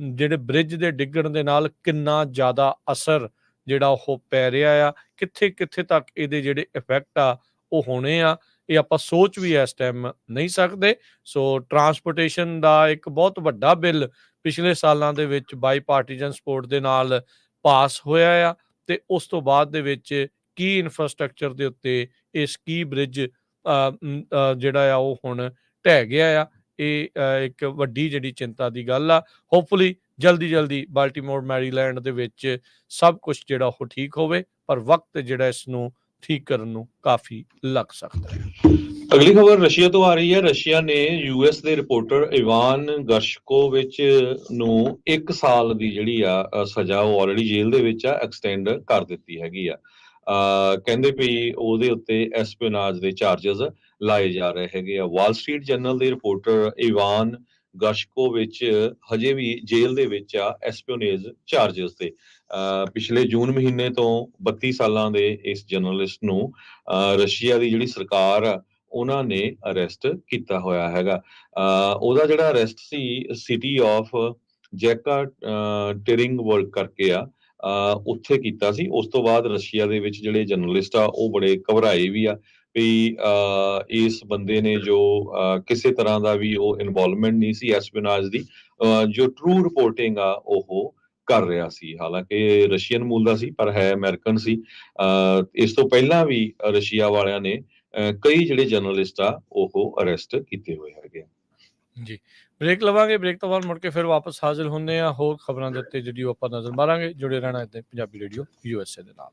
Speaker 1: ਜਿਹੜੇ ਬ੍ਰਿਜ ਦੇ ਡਿੱਗਣ ਦੇ ਨਾਲ ਕਿੰਨਾ ਜ਼ਿਆਦਾ ਅਸਰ ਜਿਹੜਾ ਉਹ ਪੈ ਰਿਹਾ ਆ, ਕਿੱਥੇ ਕਿੱਥੇ ਤੱਕ ਇਹਦੇ ਜਿਹੜੇ ਇਫੈਕਟ ਆ ਉਹ ਹੋਣੇ ਆ, ਇਹ ਆਪਾਂ ਸੋਚ ਵੀ ਇਸ ਟਾਈਮ ਨਹੀਂ ਸਕਦੇ। ਸੋ ਟਰਾਂਸਪੋਰਟੇਸ਼ਨ ਦਾ ਇੱਕ ਬਹੁਤ ਵੱਡਾ ਬਿੱਲ ਪਿਛਲੇ ਸਾਲਾਂ ਦੇ ਵਿੱਚ ਬਾਈਪਾਰਟੀਜਨ ਸਪੋਰਟ ਦੇ ਨਾਲ ਪਾਸ ਹੋਇਆ ਆ, ਤੇ ਉਸ ਤੋਂ ਬਾਅਦ ਦੇ ਵਿੱਚ ਕੀ ਇਨਫਰਾਸਟਰਕਚਰ ਦੇ ਉੱਤੇ ਇਹ ਸਕੀ ਬ੍ਰਿਜ ਜਿਹੜਾ ਆ ਉਹ ਹੁਣ ਢਹਿ ਗਿਆ ਆ। ਇਹ ਇੱਕ ਵੱਡੀ ਜਿਹੜੀ ਚਿੰਤਾ ਦੀ ਗੱਲ ਆ। ਹੋਪਫੁਲੀ ਜਲਦੀ ਬਾਲਟੀਮੋਰ, ਮੈਰੀਲੈਂਡ ਦੇ ਵਿੱਚ ਸਭ ਕੁਝ ਜਿਹੜਾ ਉਹ ਠੀਕ ਹੋਵੇ, ਪਰ ਵਕਤ ਜਿਹੜਾ ਇਸ ਨੂੰ ਠੀਕ ਕਰਨ ਨੂੰ ਕਾਫੀ ਲੱਗ ਸਕਦਾ ਹੈ।
Speaker 2: ਅਗਲੀ ਖਬਰ ਰਸ਼ੀਆ ਤੋਂ ਆ ਰਹੀ ਹੈ। ਰਸ਼ੀਆ ਨੇ US ਦੇ ਰਿਪੋਰਟਰ ਇਵਾਨ ਗਰਸ਼ਕੋਵਿਚ ਨੂੰ 1 ਸਾਲ ਦੀ ਜਿਹੜੀ ਆ ਸਜ਼ਾ ਉਹ ਆਲਰੇਡੀ ਜੇਲ੍ਹ ਦੇ ਵਿੱਚ ਆ ਐਕਸਟੈਂਡ ਕਰ ਦਿੱਤੀ ਹੈਗੀ ਆ। ਕਹਿੰਦੇ ਵੀ ਉਹਦੇ ਉੱਤੇ ਐਸਪੀਓਨਾਜ ਦੇ ਚਾਰਜਸ ਲਾਏ ਜਾ ਰਹੇ ਹੈਗੇ ਆ। ਵਾਲ ਸਟਰੀਟ ਜਰਨਲ ਦੇ ਰਿਪੋਰਟਰ ਇਵਾਨ ਗਰਸ਼ਕੋਵਿਚ ਹਜੇ ਵੀ ਜੇਲ੍ਹ ਦੇ ਵਿੱਚ ਆ ਐਸਪੀਓਨੇਜ ਚਾਰਜਸ ਤੇ। ਪਿਛਲੇ ਜੂਨ ਮਹੀਨੇ ਤੋਂ 32 ਸਾਲਾਂ ਦੇ ਇਸ ਜਰਨਲਿਸਟ ਨੂੰ ਰਸ਼ੀਆ ਦੀ ਜਿਹੜੀ ਸਰਕਾਰ ਆ ਉਹਨਾਂ ਨੇ ਅਰੈਸਟ ਕੀਤਾ ਹੋਇਆ ਹੈਗਾ। ਉਹਦਾ ਜਿਹੜਾ ਅਰੈਸਟ ਸੀ ਸਿਟੀ ਆਫ ਜੈਕਾ ਟੇਰਿੰਗਬਰਗ ਕਰਕੇ ਆ, ਉੱਥੇ ਕੀਤਾ ਸੀ। ਉਸ ਤੋਂ ਬਾਅਦ ਰਸ਼ੀਆ ਦੇ ਵਿੱਚ ਜਿਹੜੇ ਜਰਨਲਿਸਟ ਆ ਉਹ ਬੜੇ ਘਬਰਾਏ ਵੀ ਆ ਵੀ ਇਸ ਬੰਦੇ ਨੇ ਜੋ ਕਿਸੇ ਤਰ੍ਹਾਂ ਦਾ ਵੀ ਉਹ ਇਨਵੋਲਵਮੈਂਟ ਨਹੀਂ ਸੀ ਐਸਪੀਓਨਾਜ ਦੀ, ਜੋ ਟਰੂ ਰਿਪੋਰਟਿੰਗ ਆ ਉਹ ਕਰ ਰਿਹਾ ਸੀ। ਹਾਲਾਂਕਿ ਰਸ਼ੀਅਨ ਮੂਲ ਦਾ ਸੀ ਪਰ ਹੈ ਅਮਰੀਕਨ ਸੀ। ਇਸ ਤੋਂ ਪਹਿਲਾਂ ਵੀ ਰਸ਼ੀਆ ਵਾਲਿਆਂ ਨੇ ਕਈ ਜਿਹੜੇ ਜਰਨਲਿਸਟ ਆ ਉਹ ਅਰੈਸਟ ਕੀਤੇ ਹੋਏ ਹੈਗੇ।
Speaker 1: ਜੀ, ਬ੍ਰੇਕ ਲਵਾਂਗੇ। ਬ੍ਰੇਕ ਤੋਂ ਬਾਅਦ ਮੁੜ ਕੇ ਫਿਰ ਵਾਪਸ ਹਾਜ਼ਰ ਹੁੰਦੇ ਆ ਹੋਰ ਖਬਰਾਂ ਦੇ ਉੱਤੇ ਜਿਹੜੀ ਆਪਾਂ ਨਜ਼ਰ ਮਾਰਾਂਗੇ। ਜੁੜੇ ਰਹਿਣਾ ਇੱਥੇ ਪੰਜਾਬੀ ਰੇਡੀਓ USA ਦੇ ਨਾਲ।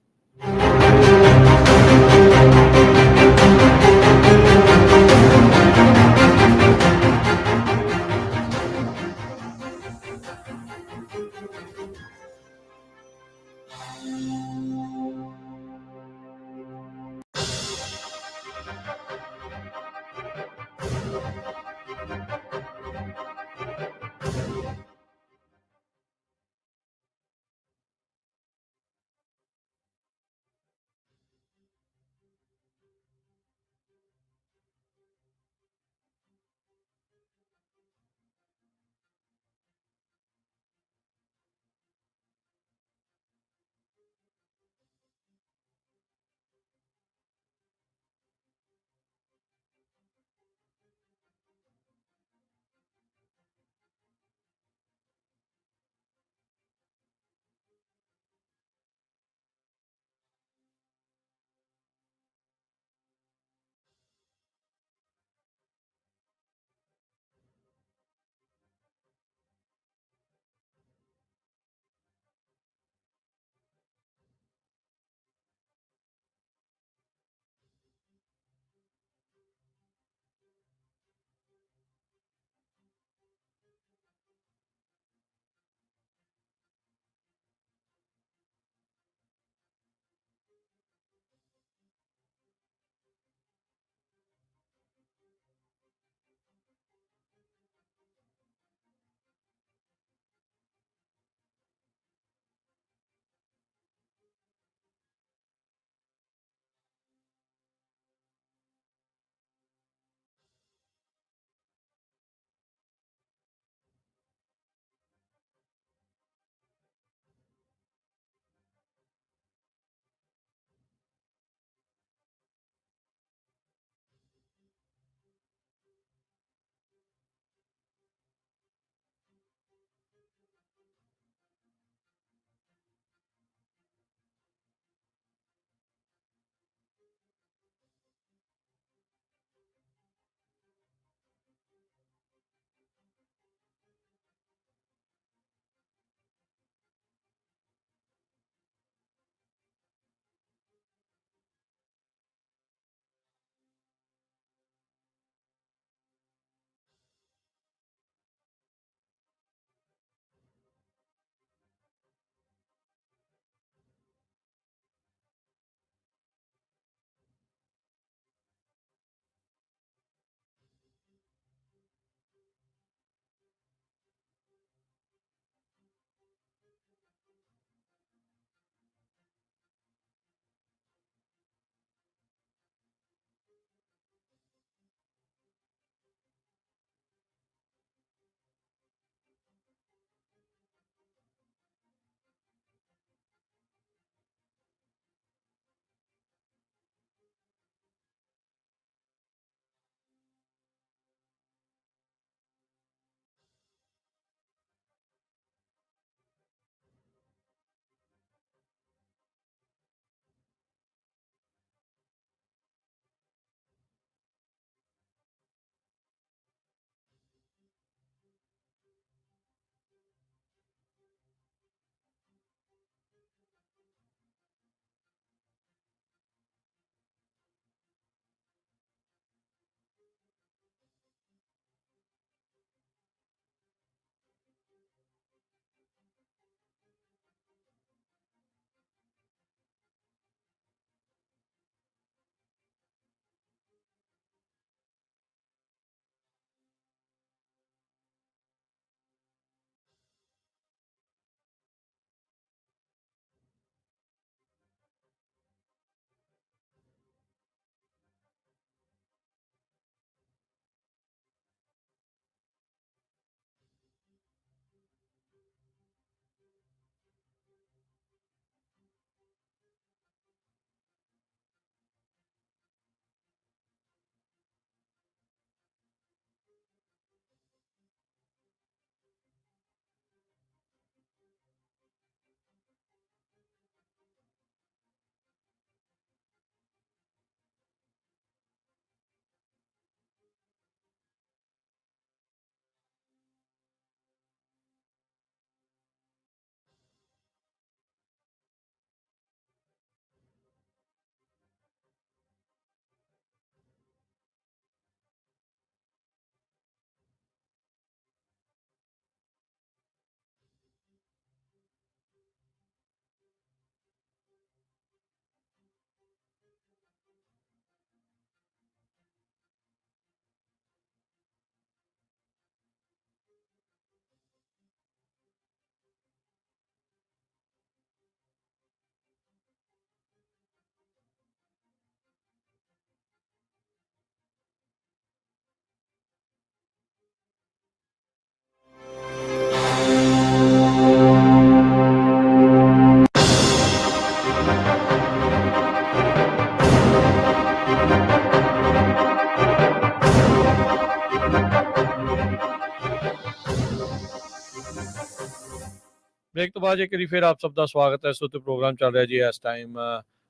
Speaker 1: ਬ੍ਰੇਕ ਤੋਂ ਬਾਅਦ ਇੱਕ ਵਾਰੀ ਫਿਰ ਆਪ ਸਭ ਦਾ ਸਵਾਗਤ ਹੈ। ਇਸ ਉੱਤੇ ਪ੍ਰੋਗਰਾਮ ਚੱਲ ਰਿਹਾ ਜੀ ਇਸ time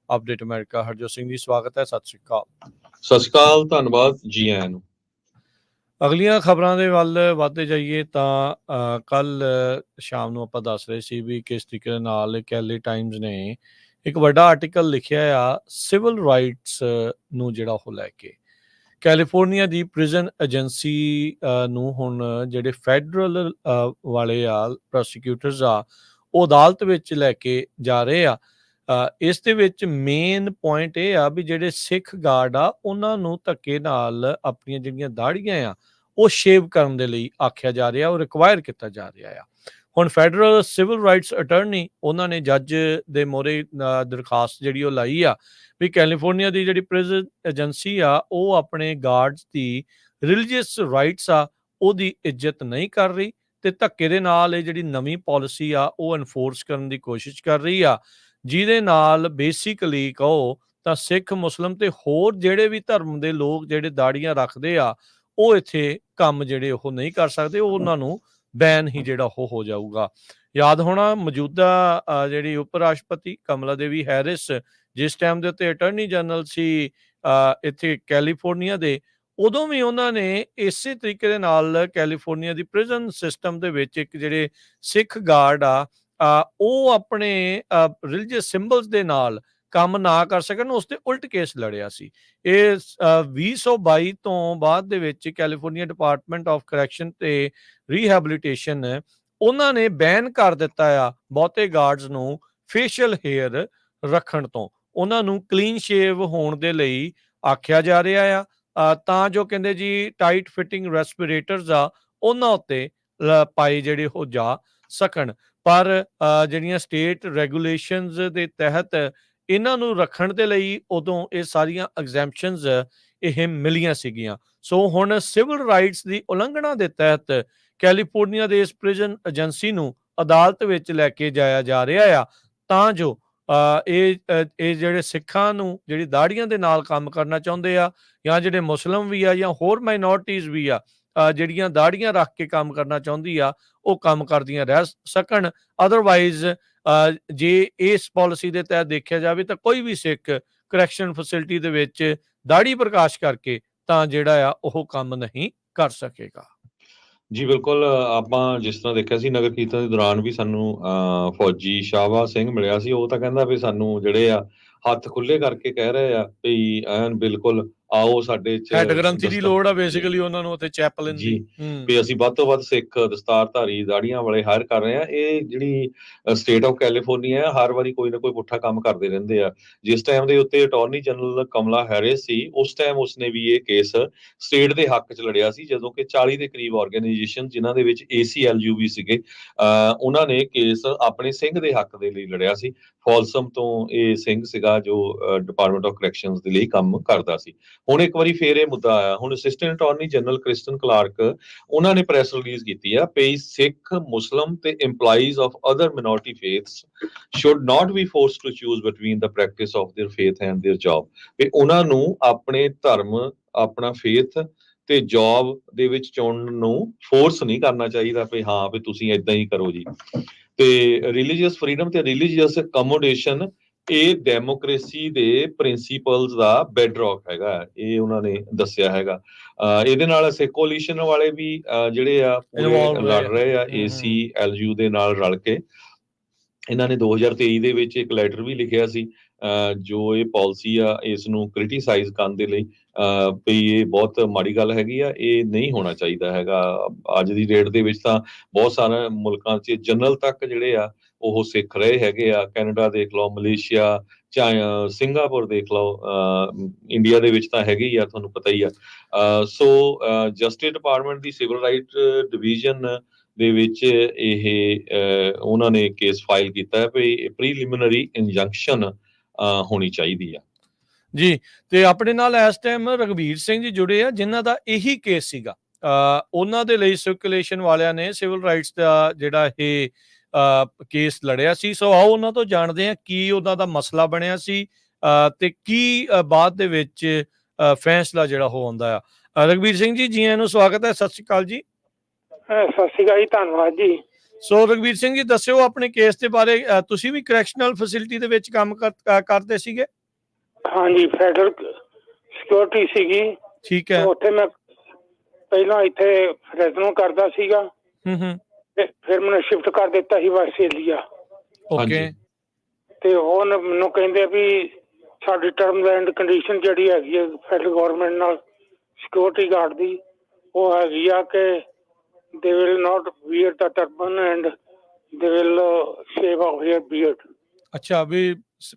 Speaker 1: update America. Harjot Singh ji ਸਵਾਗਤ ਹੈ, ਸਤਿ ਸ਼੍ਰੀ ਅਕਾਲ।
Speaker 2: ਸਤਿ ਸ਼੍ਰੀ ਅਕਾਲ, ਧੰਨਵਾਦ ਜੀ ਆਇਆਂ ਨੂੰ।
Speaker 1: ਅਗਲੀਆਂ ਖਬਰਾਂ ਦੇ ਵੱਲ ਵੱਧਦੇ ਜਾਈਏ ਤਾਂ ਕੱਲ ਸ਼ਾਮ ਨੂੰ ਆਪਾਂ ਦੱਸ ਰਹੇ ਸੀ ਵੀ ਕਿਸ ਤਰੀਕੇ ਦੇ ਨਾਲ ਕੈਲੀ ਟਾਈਮਜ਼ ਨੇ ਇੱਕ ਵੱਡਾ ਆਰਟੀਕਲ ਲਿਖਿਆ ਆ ਸਿਵਲ ਰਾਈਟਸ ਨੂੰ ਜਿਹੜਾ ਉਹ ਲੈ ਕੇ। ਕੈਲੀਫੋਰਨੀਆ ਦੀ ਪ੍ਰਿਜ਼ਨ ਏਜੰਸੀ ਨੂੰ ਹੁਣ ਜਿਹੜੇ ਫੈਡਰਲ ਵਾਲੇ ਆ ਪ੍ਰੋਸੀਕਿਊਟਰਸ ਆ ਉਹ ਅਦਾਲਤ ਵਿੱਚ ਲੈ ਕੇ ਜਾ ਰਹੇ ਆ। ਇਸ ਦੇ ਵਿੱਚ ਮੇਨ ਪੁਆਇੰਟ ਇਹ ਆ ਵੀ ਜਿਹੜੇ ਸਿੱਖ ਗਾਰਡ ਆ ਉਹਨਾਂ ਨੂੰ ਧੱਕੇ ਨਾਲ ਆਪਣੀਆਂ ਜਿਹੜੀਆਂ ਦਾੜੀਆਂ ਆ ਉਹ ਸ਼ੇਵ ਕਰਨ ਦੇ ਲਈ ਆਖਿਆ ਜਾ ਰਿਹਾ, ਉਹ ਰਿਕਵਾਇਰ ਕੀਤਾ ਜਾ ਰਿਹਾ ਆ। ਹੁਣ ਫੈਡਰਲ ਸਿਵਲ ਰਾਈਟਸ ਅਟਰਨੀ ਉਹਨਾਂ ਨੇ ਜੱਜ ਦੇ ਮੋਹਰੇ ਦਰਖਾਸਤ ਜਿਹੜੀ ਉਹ ਲਾਈ ਆ ਵੀ ਕੈਲੀਫੋਰਨੀਆ ਦੀ ਜਿਹੜੀ ਪ੍ਰਿਜ਼ਨ ਏਜੰਸੀ ਆ ਉਹ ਆਪਣੇ ਗਾਰਡਸ ਦੀ ਰਿਲੀਜੀਅਸ ਰਾਈਟਸ ਆ ਉਹਦੀ ਇੱਜ਼ਤ ਨਹੀਂ ਕਰ ਰਹੀ ਤੇ ਧੱਕੇ ਦੇ ਨਾਲ ਇਹ ਜਿਹੜੀ ਨਵੀਂ ਪਾਲਿਸੀ ਆ ਉਹ ਐਨਫੋਰਸ ਕਰਨ ਦੀ ਕੋਸ਼ਿਸ਼ ਕਰ ਰਹੀ ਆ, ਜਿਹਦੇ ਨਾਲ ਬੇਸਿਕਲੀ ਕਹੋ ਤਾਂ ਸਿੱਖ, ਮੁਸਲਿਮ ਤੇ ਹੋਰ ਜਿਹੜੇ ਵੀ ਧਰਮ ਦੇ ਲੋਕ ਜਿਹੜੇ ਦਾੜੀਆਂ ਰੱਖਦੇ ਆ ਉਹ ਇੱਥੇ ਕੰਮ ਜਿਹੜੇ ਉਹ ਨਹੀਂ ਕਰ ਸਕਦੇ, ਉਹ ਉਹਨਾਂ ਨੂੰ ਬੈਨ ਹੀ ਜਿਹੜਾ ਉਹ ਹੋ ਜਾਊਗਾ। ਯਾਦ ਹੋਣਾ ਮੌਜੂਦਾ ਜਿਹੜੀ ਉਪ ਰਾਸ਼ਟਰਪਤੀ ਕਮਲਾ ਦੇਵੀ ਹੈਰਿਸ ਜਿਸ ਟਾਈਮ ਦੇ ਉੱਤੇ ਅਟਰਨੀ ਜਨਰਲ ਸੀ ਇੱਥੇ ਕੈਲੀਫੋਰਨੀਆ ਦੇ, ਉਦੋਂ ਵੀ ਉਹਨਾਂ ਨੇ ਇਸੇ ਤਰੀਕੇ ਦੇ ਨਾਲ ਕੈਲੀਫੋਰਨੀਆ ਦੀ ਪ੍ਰਿਜ਼ਨ ਸਿਸਟਮ ਦੇ ਵਿੱਚ ਇੱਕ ਜਿਹੜੇ ਸਿੱਖ ਗਾਰਡ ਆ ਉਹ ਆਪਣੇ ਰਿਲੀਜੀਅਸ ਸਿੰਬਲਸ ਦੇ ਨਾਲ ਕੰਮ ਨਾ ਕਰ ਸਕਣ ਉਸ ਤੇ ਉਲਟ ਕੇਸ ਲੜਿਆ ਸੀ। ਇਹ 2022 ਤੋਂ ਬਾਅਦ ਦੇ ਵਿੱਚ ਕੈਲੀਫੋਰਨੀਆ ਡਿਪਾਰਟਮੈਂਟ ਆਫ ਕਰੈਕਸ਼ਨ ਤੇ ਰੀਹੈਬਿਲਿਟੇਸ਼ਨ ਉਹਨਾਂ ਨੇ ਬੈਨ ਕਰ ਦਿੱਤਾ ਆ ਬਹੁਤੇ ਗਾਰਡਸ ਨੂੰ ਫੇਸ਼ੀਅਲ ਹੇਅਰ ਰੱਖਣ ਤੋਂ, ਉਹਨਾਂ ਨੂੰ ਕਲੀਨ ਸ਼ੇਵ ਹੋਣ ਦੇ ਲਈ ਆਖਿਆ ਜਾ ਰਿਹਾ ਆ ਤਾਂ ਜੋ ਕਹਿੰਦੇ ਜੀ ਟਾਈਟ ਫਿਟਿੰਗ ਰੈਸਪੀਰੇਟਰਸ ਆ ਉਹਨਾਂ ਉੱਤੇ ਪਾਏ ਜਿਹੜੇ ਹੋ ਜਾ ਸਕਣ। ਪਰ ਜਿਹੜੀਆਂ ਸਟੇਟ ਰੈਗੂਲੇਸ਼ਨਸ ਦੇ ਤਹਿਤ ਇਹਨਾਂ ਨੂੰ ਰੱਖਣ ਦੇ ਲਈ ਉਦੋਂ ਇਹ ਸਾਰੀਆਂ ਐਗਜ਼ੈਂਪਸ਼ਨਸ ਇਹ ਮਿਲੀਆਂ ਸੀਗੀਆਂ। ਸੋ ਹੁਣ ਸਿਵਲ ਰਾਈਟਸ ਦੀ ਉਲੰਘਣਾ ਦੇ ਤਹਿਤ ਕੈਲੀਫੋਰਨੀਆ ਦੇ ਇਸ ਪ੍ਰਿਜ਼ਨ ਏਜੰਸੀ ਨੂੰ ਅਦਾਲਤ ਵਿੱਚ ਲੈ ਕੇ ਜਾਇਆ ਜਾ ਰਿਹਾ ਆ ਤਾਂ ਜੋ ਇਹ ਜਿਹੜੇ ਸਿੱਖਾਂ ਨੂੰ ਜਿਹੜੀ ਦਾੜੀਆਂ ਦੇ ਨਾਲ ਕੰਮ ਕਰਨਾ ਚਾਹੁੰਦੇ ਆ ਜਾਂ ਜਿਹੜੇ ਮੁਸਲਿਮ ਵੀ ਆ ਜਾਂ ਹੋਰ ਮਾਈਨੋਰਟੀਜ਼ ਵੀ ਆ ਜਿਹੜੀਆਂ ਦਾੜੀਆਂ ਰੱਖ ਕੇ ਕੰਮ ਕਰਨਾ ਚਾਹੁੰਦੀ ਆ ਉਹ ਕੰਮ ਕਰਦੀਆਂ ਰਹਿ ਸਕਣ। ਅਦਰਵਾਈਜ਼ ਜੇ ਇਸ ਪਾਲਿਸੀ ਦੇ ਤਹਿਤ ਦੇਖਿਆ ਜਾਵੇ ਤਾਂ ਕੋਈ ਵੀ ਸਿੱਖ ਕਰੈਕਸ਼ਨ ਫੈਸਿਲਿਟੀ ਦੇ ਵਿੱਚ ਦਾੜੀ ਪ੍ਰਕਾਸ਼ ਕਰਕੇ ਤਾਂ ਜਿਹੜਾ ਆ ਉਹ ਕੰਮ ਨਹੀਂ ਕਰ ਸਕੇਗਾ।
Speaker 2: ਜੀ ਬਿਲਕੁਲ, ਆਪਾਂ ਜਿਸ ਤਰ੍ਹਾਂ ਦੇਖਿਆ ਸੀ ਨਗਰ ਕੀਰਤਨ ਦੇ ਦੌਰਾਨ ਵੀ ਸਾਨੂੰ ਫੌਜੀ ਸ਼ਾਹਬਾਜ਼ ਸਿੰਘ ਮਿਲਿਆ ਸੀ, ਉਹ ਤਾਂ ਕਹਿੰਦਾ ਵੀ ਸਾਨੂੰ ਜਿਹੜੇ ਆ ਹੱਥ ਖੁੱਲੇ ਕਰਕੇ ਕਹਿ ਰਹੇ ਆ ਵੀ ਐਨ ਬਿਲਕੁਲ ਆਓ ਸਾਡੇ ਚ
Speaker 1: ਹੈਡ ਗ੍ਰੰਥੀ ਦੀ ਲੋੜ ਆ ਬੇਸਿਕਲੀ ਉਹਨਾਂ ਨੂੰ ਉੱਥੇ ਚੈਪਲਨ ਦੀ
Speaker 2: ਵੀ ਅਸੀਂ ਵੱਧ ਤੋਂ ਵੱਧ ਸਿੱਖ ਦਸਤਾਰਧਾਰੀ ਦਾੜੀਆਂ ਵਾਲੇ ਹਾਇਰ ਕਰ ਰਹੇ ਆ। ਇਹ ਜਿਹੜੀ ਸਟੇਟ ਆਫ ਕੈਲੀਫੋਰਨੀਆ ਆ ਹਰ ਵਾਰੀ ਕੋਈ ਨਾ ਕੋਈ ਪੁੱਠਾ ਕੰਮ ਕਰਦੇ ਰਹਿੰਦੇ ਆ। ਜਿਸ ਟਾਈਮ ਦੇ ਉੱਤੇ ਅਟਾਰਨੀ ਜਨਰਲ ਕਮਲਾ ਹੈਰਿਸ ਸੀ ਉਸ ਟਾਈਮ ਉਸਨੇ ਵੀ ਇਹ ਕੇਸ ਸਟੇਟ ਦੇ ਹੱਕ 'ਚ ਲੜਿਆ ਸੀ, ਜਦੋਂ ਕਿ 40 ਦੇ ਕਰੀਬ ਆਰਗੇਨਾਈਜੇਸ਼ਨ ਜਿਨ੍ਹਾਂ ਦੇ ਵਿੱਚ ACLU ਵੀ ਸੀਗੇ ਉਹਨਾਂ ਨੇ ਕੇਸ ਆਪਣੇ ਸਿੰਘ ਦੇ ਹੱਕ ਦੇ ਲਈ ਲੜਿਆ ਸੀ। ਫੋਲਸਮ ਤੋਂ ਇਹ ਸਿੰਘ ਸੀਗਾ ਜੋ ਡਿਪਾਰਟਮੈਂਟ ਆਫ ਕਰੈਕਸ਼ਨਸ ਦੇ ਲਈ ਕੰਮ ਕਰਦਾ ਸੀ। ਹੁਣ ਇੱਕ ਵਾਰੀ ਫੇਰ ਇਹ ਮੁੱਦਾ ਆਇਆ। ਹੁਣ assistant attorney general Kristen Clark ਉਹਨਾਂ ਨੇ ਪ੍ਰੈਸ ਰਿਲੀਜ਼ ਕੀਤੀ ਆ ਵੀ ਸਿੱਖ, ਮੁਸਲਮ ਤੇ EMPLOYEES of other minority faiths should not be forced to choose between the practice of their faith and their job. ਵੀ ਉਹਨਾਂ ਨੂੰ ਆਪਣੇ ਧਰਮ, ਆਪਣਾ ਫੇਥ ਤੇ ਜੌਬ ਦੇ ਵਿੱਚ ਚੁਣਨ ਨੂੰ ਫੋਰਸ ਨਹੀਂ ਕਰਨਾ ਚਾਹੀਦਾ ਵੀ ਹਾਂ ਵੀ ਤੁਸੀਂ ਏਦਾਂ ਹੀ ਕਰੋ ਜੀ। ਤੇ ਰਿਲੀਜੀਅਸ ਫਰੀडम ਤੇ ਰਿਲੀਜੀਅਸ ਅਕਮੋਡੇਸ਼ਨ ਇਹ ਡੈਮੋਕ੍ਰੇਸੀ ਦੇ ਪ੍ਰਿੰਸੀਪਲਸ ਦਾ ਬੈਡਰੌਕ ਹੈਗਾ, ਇਹ ਉਹਨਾਂ ਨੇ ਦੱਸਿਆ ਹੈਗਾ। ਇਹਦੇ ਨਾਲ ਸਿੱਖ ਕੋਲੀਸ਼ਨ ਵਾਲੇ ਵੀ ਜਿਹੜੇ ਆ ਪੂਰੇ ਲੜ ਰਹੇ ਆ ACLU ਦੇ ਨਾਲ ਰਲ ਕੇ। ਇਹਨਾਂ ਨੇ 2023 ਦੇ ਵਿੱਚ ਇੱਕ ਲੈਟਰ ਵੀ ਲਿਖਿਆ ਸੀ ਜੋ ਇਹ ਪਾਲਿਸੀ ਆ ਇਸ ਨੂੰ ਕ੍ਰਿਟੀਸਾਈਜ਼ ਕਰਨ ਦੇ ਲਈ ਵੀ ਇਹ ਬਹੁਤ ਮਾੜੀ ਗੱਲ ਹੈਗੀ ਆ, ਇਹ ਨਹੀਂ ਹੋਣਾ ਚਾਹੀਦਾ ਹੈਗਾ। ਅੱਜ ਦੀ ਡੇਟ ਦੇ ਵਿੱਚ ਤਾਂ ਬਹੁਤ ਸਾਰੇ ਮੁਲਕਾਂ 'ਚ ਜਨਰਲ ਤੱਕ ਜਿਹੜੇ ਆ ਉਹ ਸਿੱਖ ਰਹੇ ਹੈਗੇ ਆ। ਕੈਨੇਡਾ ਦੇਖ ਲਓ, ਮਲੇਸ਼ੀਆ, ਸਿੰਗਾਪੁਰ ਦੇਖ ਲਓ, ਇੰਡੀਆ ਦੇ ਵਿੱਚ ਤਾਂ ਹੈਗੇ ਹੀ ਆ, ਤੁਹਾਨੂੰ ਪਤਾ ਹੀ ਆ। ਸੋ ਜਸਟਿਸ ਡਿਪਾਰਟਮੈਂਟ ਦੀ ਸਿਵਲ ਰਾਈਟ ਡਿਵੀਜ਼ਨ ਦੇ ਵਿੱਚ ਇਹ ਉਹਨਾਂ ਨੇ ਕੇਸ ਫਾਈਲ ਕੀਤਾ ਹੈ ਵੀ ਪ੍ਰੀਲਿਮਿਨਰੀ ਇੰਜੰਕਸ਼ਨ ਹੋਣੀ ਚਾਹੀਦੀ ਆ
Speaker 1: ਜੀ। ਤੇ ਆਪਣੇ ਨਾਲ ਇਸ ਟਾਈਮ ਰਘਬੀਰ ਸਿੰਘ ਜੀ ਜੁੜੇ ਆ ਜਿਨ੍ਹਾਂ ਦਾ ਇਹੀ ਕੇਸ ਸੀਗਾ। ਉਹਨਾਂ ਦੇ ਲਈ ਸਰਕੂਲੇਸ਼ਨ ਵਾਲਿਆਂ ਨੇ ਸਿਵਲ ਰਾਈਟਸ ਦਾ ਜਿਹੜਾ ਇਹ ਕੇਸ ਲੜਿਆ ਸੀ। ਸੋ ਆਓ ਉਹਨਾਂ ਤੋਂ ਜਾਣਦੇ ਹਾਂ ਕੀ ਉਹਨਾਂ ਦਾ ਮਸਲਾ ਬਣਿਆ ਸੀ ਤੇ ਕੀ ਬਾਅਦ ਦੇ ਵਿੱਚ ਫੈਸਲਾ ਜਿਹੜਾ ਉਹ ਆਉਂਦਾ ਆ। ਰਘਬੀਰ ਸਿੰਘ ਜੀ, ਜੀ ਆਇਆਂ ਨੂੰ ਸਵਾਗਤ ਹੈ। ਸਤਿ ਸ਼੍ਰੀ ਅਕਾਲ ਜੀ।
Speaker 3: ਸਤਿ ਸ਼੍ਰੀ ਅਕਾਲ ਜੀ, ਧੰਨਵਾਦ ਜੀ।
Speaker 1: ਸੋ ਰਘਬੀਰ ਸਿੰਘ ਜੀ ਦੱਸਿਓ ਆਪਣੇ ਕੇਸ ਦੇ ਬਾਰੇ। ਤੁਸੀਂ ਵੀ ਕਰੈਕਸ਼ਨਲ ਫੈਸਿਲਿਟੀ ਦੇ ਵਿੱਚ ਕੰਮ ਕਰਦੇ ਸੀਗੇ?
Speaker 3: ਹਾਂਜੀ, ਫੈਡਰਲ ਸਿਕਿਉਰਿਟੀ ਸੀਗੀ।
Speaker 1: ਠੀਕ ਹੈ।
Speaker 3: ਉੱਥੇ ਮੈਂ ਪਹਿਲਾਂ ਇੱਥੇ ਫਰੈਜ਼ਨੋ ਕਰਦਾ ਸੀਗਾ ਤੇ ਫਿਰ ਮੈਨੂੰ ਸ਼ਿਫਟ ਕਰ ਦਿੱਤਾ ਸੀ ਆਸਟ੍ਰੇਲੀਆ।
Speaker 1: ਓਕੇ।
Speaker 3: ਤੇ ਹੁਣ ਮੈਨੂੰ ਕਹਿੰਦੇ ਵੀ ਸਾਡੀ ਟਰਮਸ ਐਂਡ ਕੰਡੀਸ਼ਨ ਜਿਹੜੀ ਹੈਗੀ ਹੈ ਫੈਡਰਲ ਗੌਰਮੈਂਟ ਨਾਲ ਸਿਕਿਉਰਿਟੀ ਗਾਰਡ ਦੀ, ਉਹ ਹੈਗੀ ਆ ਕਿ they will not wear the turban and they will shave off their beard.
Speaker 1: ਅੱਛਾ, ਵੀ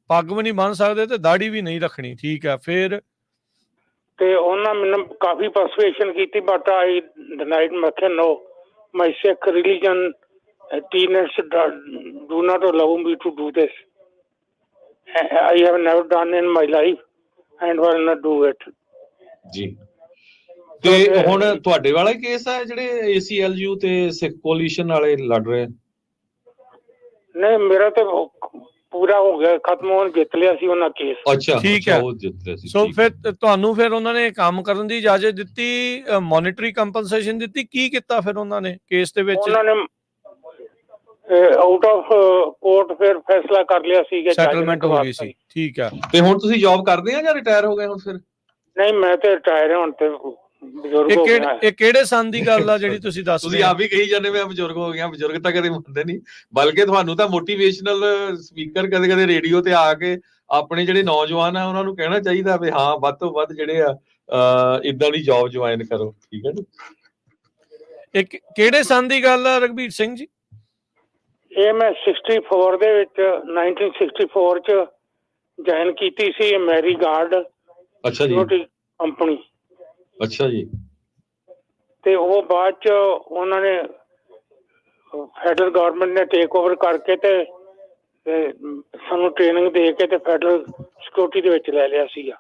Speaker 1: ਪੱਗ ਵੀ ਨਹੀਂ ਬੰਨ ਸਕਦੇ ਤੇ ਦਾੜੀ ਵੀ ਨਹੀਂ ਰੱਖਣੀ। ਠੀਕ ਹੈ। ਫਿਰ
Speaker 3: ਤੇ ਉਹਨਾਂ ਮੈਨੂੰ ਕਾਫੀ ਪਰਸੂਏਸ਼ਨ ਕੀਤੀ ਬਟ ਆਈ ਡਿਨਾਈਡ। ਮੈਂ ਕਿਹਾ ਨੋ, ਮਾਈ ਸਿੱਖ religion ਟੀਨਰਸ do not allow me to do this. I have never done in my life and will not do it.
Speaker 2: ਜੀ। ਤੇ ਹੁਣ ਤੁਹਾਡੇ ਵਾਲਾ ਕੇਸ ਹੈ ਜਿਹੜੇ ACLU ਤੇ ਸਿੱਖ ਕੋਲੀਸ਼ਨ ਵਾਲੇ ਲੜ ਰਹੇ?
Speaker 3: ਨਹੀਂ, ਮੇਰਾ ਤੇ ਪੂਰਾ ਹੋ ਗਿਆ, ਖਤਮ ਹੋਣ, ਜਿੱਤ ਲਿਆ ਸੀ ਉਹਨਾਂ ਕੇਸ।
Speaker 2: ਅੱਛਾ,
Speaker 1: ਠੀਕ ਹੈ।
Speaker 2: ਉਹ ਜਿੱਤ ਲਿਆ ਸੀ।
Speaker 1: ਸੋ ਫਿਰ ਤੁਹਾਨੂੰ ਫਿਰ ਉਹਨਾਂ ਨੇ ਕੰਮ ਕਰਨ ਦੀ ਇਜਾਜ਼ਤ ਦਿੱਤੀ, ਮੋਨਿਟਰੀ ਕੰਪਨਸੇਸ਼ਨ ਦਿੱਤੀ, ਕੀ ਕੀਤਾ ਫਿਰ ਉਹਨਾਂ ਨੇ ਕੇਸ ਦੇ ਵਿੱਚ?
Speaker 3: ਉਹਨਾਂ ਨੇ ਆਊਟ ਆਫ ਕੋਰਟ ਫਿਰ ਫੈਸਲਾ ਕਰ ਲਿਆ ਸੀ ਕਿ
Speaker 1: ਸੈਟਲਮੈਂਟ ਹੋ ਗਈ ਸੀ। ਠੀਕ ਹੈ।
Speaker 2: ਤੇ ਹੁਣ ਤੁਸੀਂ ਜੌਬ ਕਰਦੇ ਆ ਜਾਂ ਰਿਟਾਇਰ ਹੋ ਗਏ ਹੁਣ ਫਿਰ?
Speaker 3: ਨਹੀਂ, ਮੈਂ ਤੇ ਰਿਟਾਇਰ ਹੁਣ ਤੇ ਬਜ਼ੁਰਗ ਹੋ ਗਿਆ।
Speaker 1: ਇਹ ਕਿਹੜੇ ਸੰਨ ਦੀ ਗੱਲ ਆ ਜਿਹੜੀ ਤੁਸੀਂ ਦੱਸ ਰਹੇ ਹੋ?
Speaker 2: ਤੁਸੀਂ ਆਪ ਹੀ ਕਹੀ ਜਾਂਦੇ ਮੈਂ ਬਜ਼ੁਰਗ ਹੋ ਗਿਆ। ਬਜ਼ੁਰਗ ਤਾਂ ਕਦੇ ਮੰਨਦੇ ਨਹੀਂ, ਬਲਕਿ ਤੁਹਾਨੂੰ ਤਾਂ ਮੋਟੀਵੇਸ਼ਨਲ ਸਪੀਕਰ ਕਦੇ ਰੇਡੀਓ ਤੇ ਆ ਕੇ ਆਪਣੇ ਜਿਹੜੇ ਨੌਜਵਾਨ ਆ ਉਹਨਾਂ ਨੂੰ ਕਹਿਣਾ ਚਾਹੀਦਾ ਵੀ ਹਾਂ ਵੱਧ ਤੋਂ ਵੱਧ ਜਿਹੜੇ ਆ ਇਦਾਂ ਦੀ ਜੌਬ ਜੁਆਇਨ ਕਰੋ। ਠੀਕ ਹੈ ਜੀ।
Speaker 1: ਇਹ ਕਿਹੜੇ ਸੰਨ ਦੀ ਗੱਲ ਆ ਰਘਬੀਰ ਸਿੰਘ ਜੀ?
Speaker 3: ਇਹ ਮੈਂ 64 ਦੇ ਵਿੱਚ 1964 ਚ ਜੁਆਇਨ ਕੀਤੀ ਸੀ ਮੈਰੀ ਗਾਰਡ
Speaker 2: ਅੱਛਾ ਜੀ।
Speaker 3: ਕੰਪਨੀ।
Speaker 2: ਅੱਛਾ ਜੀ।
Speaker 3: ਤੇ ਉਹ ਬਾਅਦ ਚ ਉਹਨਾਂ ਨੇ ਫੈਡਰਲ ਗਵਰਨਮੈਂਟ ਨੇ ਟੇਕ ਓਵਰ ਕਰਕੇ ਤੇ ਸਾਨੂੰ ਟ੍ਰੇਨਿੰਗ ਦੇ ਕੇ ਤੇ ਫੈਡਰਲ ਸਿਕਿਉਰਿਟੀ ਦੇ ਵਿੱਚ ਲੈ ਲਿਆ ਸੀਗਾ।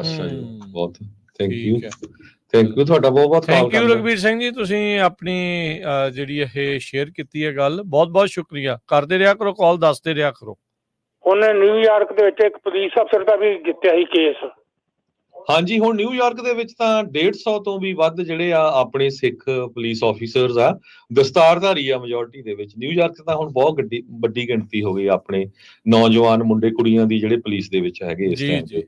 Speaker 2: ਅੱਛਾ ਜੀ, ਬਹੁਤ ਥੈਂਕ ਯੂ ਤੁਹਾਡਾ ਬਹੁਤ ਬਹੁਤ
Speaker 1: ਥੈਂਕ ਯੂ ਰਘਬੀਰ ਸਿੰਘ ਜੀ, ਤੁਸੀਂ ਆਪਣੀ ਜਿਹੜੀ ਇਹ ਸ਼ੇਅਰ ਕੀਤੀ ਹੈ ਗੱਲ, ਬਹੁਤ ਬਹੁਤ ਸ਼ੁਕਰੀਆ। ਕਰਦੇ ਰਿਹਾ ਕਰੋ ਕਾਲ, ਦੱਸਦੇ ਰਿਹਾ ਕਰੋ।
Speaker 3: ਉਹਨੇ ਨਿਊਯਾਰਕ ਦੇ ਵਿੱਚ ਇੱਕ ਪੁਲਿਸ ਅਫਸਰ ਦਾ ਵੀ ਜਿੱਤਿਆ ਸੀ ਕੇਸ।
Speaker 2: ਹਾਂਜੀ, ਹੁਣ ਨਿਊਯਾਰਕ ਦੇ ਵਿੱਚ ਤਾਂ 150 ਤੋਂ ਵੀ ਵੱਧ ਜਿਹੜੇ ਆ ਆਪਣੇ ਸਿੱਖ ਪੁਲਿਸ ਆਫੀਸਰਸ ਆ, ਦਸਤਾਰਧਾਰੀ ਆ ਮੈਜੋਰਟੀ ਦੇ ਵਿੱਚ। ਨਿਊਯਾਰਕ ਤਾਂ ਹੁਣ ਬਹੁਤ ਵੱਡੀ ਗਿਣਤੀ ਹੋ ਗਈ ਆਪਣੇ ਨੌਜਵਾਨ ਮੁੰਡੇ ਕੁੜੀਆਂ ਦੀ ਜਿਹੜੇ ਪੁਲਿਸ ਦੇ ਵਿੱਚ ਹੈਗੇ ਇਸ ਟਾਈਮ ਤੇ।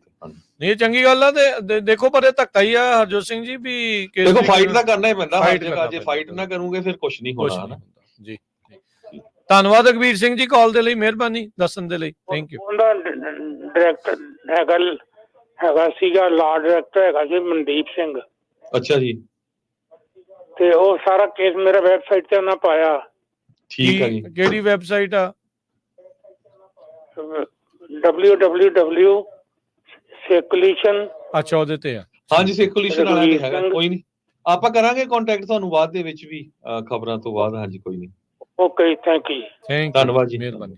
Speaker 1: ਨਹੀਂ, ਚੰਗੀ ਗੱਲ ਆ। ਤੇ ਦੇਖੋ ਪਰ ਇਹ ਧੱਕਾ ਹੀ ਆ ਹਰਜੋਤ ਸਿੰਘ ਜੀ, ਵੀ
Speaker 2: ਦੇਖੋ ਫਾਈਟ ਤਾਂ ਕਰਨਾ ਹੀ ਪੈਂਦਾ ਹਰ ਜਗ੍ਹਾ। ਜੇ ਫਾਈਟ ਨਾ ਕਰੋਗੇ ਫਿਰ ਕੁਝ ਨਹੀਂ ਹੋਣਾ
Speaker 1: ਜੀ। ਧੰਨਵਾਦ ਰਘਬੀਰ ਸਿੰਘ ਜੀ ਕਾਲ ਦੇ ਲਈ, ਮਿਹਰਬਾਨੀ ਦੱਸਣ ਦੇ ਲਈ। Thank you.
Speaker 3: ਉਹਦਾ ਡਾਇਰੈਕਟਰ ਹੈਗਾ ਸੀਗਾ, ਲਾਅ ਡਾਇਰੈਕਟਰ ਹੈਗਾ ਸੀ ਮਨਦੀਪ ਸਿੰਘ।
Speaker 2: ਅੱਛਾ ਜੀ।
Speaker 3: ਤੇ ਉਹ ਸਾਰਾ ਕੇਸ ਮੇਰਾ ਵੈਬਸਾਈਟ ਤੇ ਉਹਨਾਂ ਪਾਇਆ।
Speaker 2: ਠੀਕ ਹੈ ਜੀ।
Speaker 1: ਕਿਹੜੀ ਵੈਬਸਾਈਟ ਆ?
Speaker 3: www ਸਿੱਖਲੀਸ਼ਨ।
Speaker 1: ਅੱਛਾ, ਉਹਦੇ ਤੇ ਆ। ਹਾਂਜੀ,
Speaker 2: ਸਿੱਖਲੀਸ਼ਨ ਵਾਲਾ ਵੀ ਹੈਗਾ। ਕੋਈ ਨਹੀਂ, ਆਪਾਂ ਕਰਾਂਗੇ ਕੰਟੈਕਟ ਤੁਹਾਨੂੰ ਬਾਅਦ ਦੇ ਵਿੱਚ ਵੀ ਖਬਰਾਂ ਤੋਂ ਬਾਅਦ। ਹਾਂਜੀ, ਕੋਈ ਨਹੀਂ।
Speaker 3: Okay, thank you.
Speaker 2: ਧੰਨਵਾਦ ਜੀ,
Speaker 1: ਮਿਹਰਬਾਨੀ।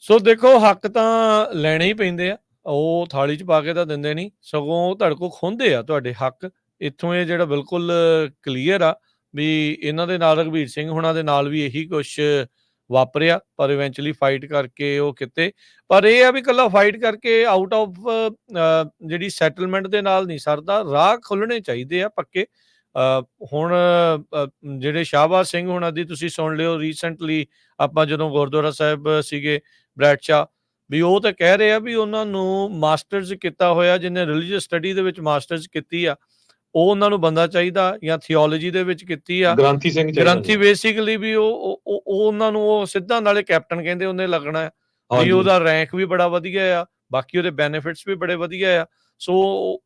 Speaker 1: ਸੋ ਦੇਖੋ, ਹੱਕ ਤਾਂ ਲੈਣੇ ਹੀ ਪੈਂਦੇ ਆ, ਉਹ ਥਾਲੀ 'ਚ ਪਾ ਕੇ ਤਾਂ ਦਿੰਦੇ ਨਹੀਂ, ਸਗੋਂ ਤੁਹਾਡੇ ਕੋਲ ਖੋਹਦੇ ਆ ਤੁਹਾਡੇ ਹੱਕ। ਇੱਥੋਂ ਇਹ ਜਿਹੜਾ ਬਿਲਕੁਲ ਕਲੀਅਰ ਆ ਵੀ ਇਹਨਾਂ ਦੇ ਨਾਲ ਰਘਬੀਰ ਸਿੰਘ ਹੁਣਾਂ ਦੇ ਨਾਲ ਵੀ ਇਹੀ ਕੁਛ ਵਾਪਰਿਆ, ਪਰ ਇਵੈਂਚੁਅਲੀ ਫਾਈਟ ਕਰਕੇ ਉਹ ਕਿਤੇ। ਪਰ ਇਹ ਆ ਵੀ ਇਕੱਲਾ ਫਾਈਟ ਕਰਕੇ ਆਊਟ ਆਫ ਜਿਹੜੀ ਸੈਟਲਮੈਂਟ ਦੇ ਨਾਲ ਨਹੀਂ ਸਰਦਾ, ਰਾਹ ਖੁੱਲ੍ਹਣੇ ਚਾਹੀਦੇ ਆ ਪੱਕੇ। ਹੁਣ ਜਿਹੜੇ ਸ਼ਾਹਬਾਜ਼ ਸਿੰਘ ਹੁਣਾਂ ਦੀ ਤੁਸੀਂ ਸੁਣ ਲਿਓ, ਰੀਸੈਂਟਲੀ ਆਪਾਂ ਜਦੋਂ ਗੁਰਦੁਆਰਾ ਸਾਹਿਬ ਸੀਗੇ ਬ੍ਰੈਡ ਸ਼ਾਹ, ਵੀ ਉਹ ਤਾਂ ਕਹਿ ਰਹੇ ਆ ਵੀ ਉਹਨਾਂ ਨੂੰ ਮਾਸਟਰਸ ਕੀਤਾ ਹੋਇਆ, ਜਿਹਨੇ ਰਿਲੀਜੀਅਸ ਸਟੱਡੀ ਦੇ ਵਿੱਚ ਮਾਸਟਰਸ ਕੀਤੀ ਆ, ਉਹ ਉਹਨਾਂ ਨੂੰ ਬੰਦਾ ਚਾਹੀਦਾ, ਜਾਂ ਥਿਓਲੋਜੀ ਦੇ ਵਿੱਚ ਕੀਤੀ ਆ
Speaker 2: ਗ੍ਰੰਥੀ ਸਿੰਘ
Speaker 1: ਗ੍ਰੰਥੀ ਬੇਸਿਕਲੀ, ਵੀ ਉਹ ਉਹਨਾਂ ਨੂੰ ਉਹ ਸਿੱਧਾ ਨਾਲੇ ਕੈਪਟਨ ਕਹਿੰਦੇ ਉਹਨੇ ਲੱਗਣਾ ਹੈ ਵੀ ਉਹਦਾ ਰੈਂਕ ਵੀ ਬੜਾ ਵਧੀਆ ਆ, ਬਾਕੀ ਉਹਦੇ ਬੈਨੀਫਿਟਸ ਵੀ ਬੜੇ ਵਧੀਆ ਆ। ਸੋ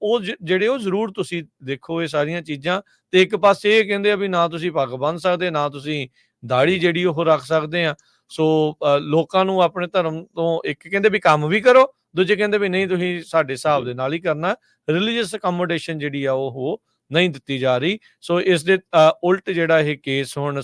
Speaker 1: ਉਹ ਜਿਹੜੇ ਉਹ ਜ਼ਰੂਰ ਤੁਸੀਂ ਦੇਖੋ ਇਹ ਸਾਰੀਆਂ ਚੀਜ਼ਾਂ। ਤੇ ਇੱਕ ਪਾਸੇ ਇਹ ਕਹਿੰਦੇ ਆ ਵੀ ਨਾ ਤੁਸੀਂ ਪੱਗ ਬੰਨ੍ਹ ਸਕਦੇ, ਨਾ ਤੁਸੀਂ ਦਾੜੀ ਜਿਹੜੀ ਉਹ ਰੱਖ ਸਕਦੇ ਆ। ਸੋ ਲੋਕਾਂ ਨੂੰ ਆਪਣੇ ਧਰਮ ਤੋਂ ਇੱਕ ਕਹਿੰਦੇ ਵੀ ਕੰਮ ਵੀ ਕਰੋ, ਦੂਜੇ ਕਹਿੰਦੇ ਵੀ ਨਹੀਂ ਤੁਸੀਂ ਸਾਡੇ ਹਿਸਾਬ ਦੇ ਨਾਲ ਹੀ ਕਰਨਾ। ਰਿਲੀਜੀਅਸ ਅਕੋਮੋਡੇਸ਼ਨ ਜਿਹੜੀ ਆ ਉਹ ਨਹੀਂ ਦਿੱਤੀ ਜਾ ਰਹੀ। ਸੋ ਇਸ ਦੇ ਉਲਟ ਜਿਹੜਾ ਇਹ ਕੇਸ ਹੁਣ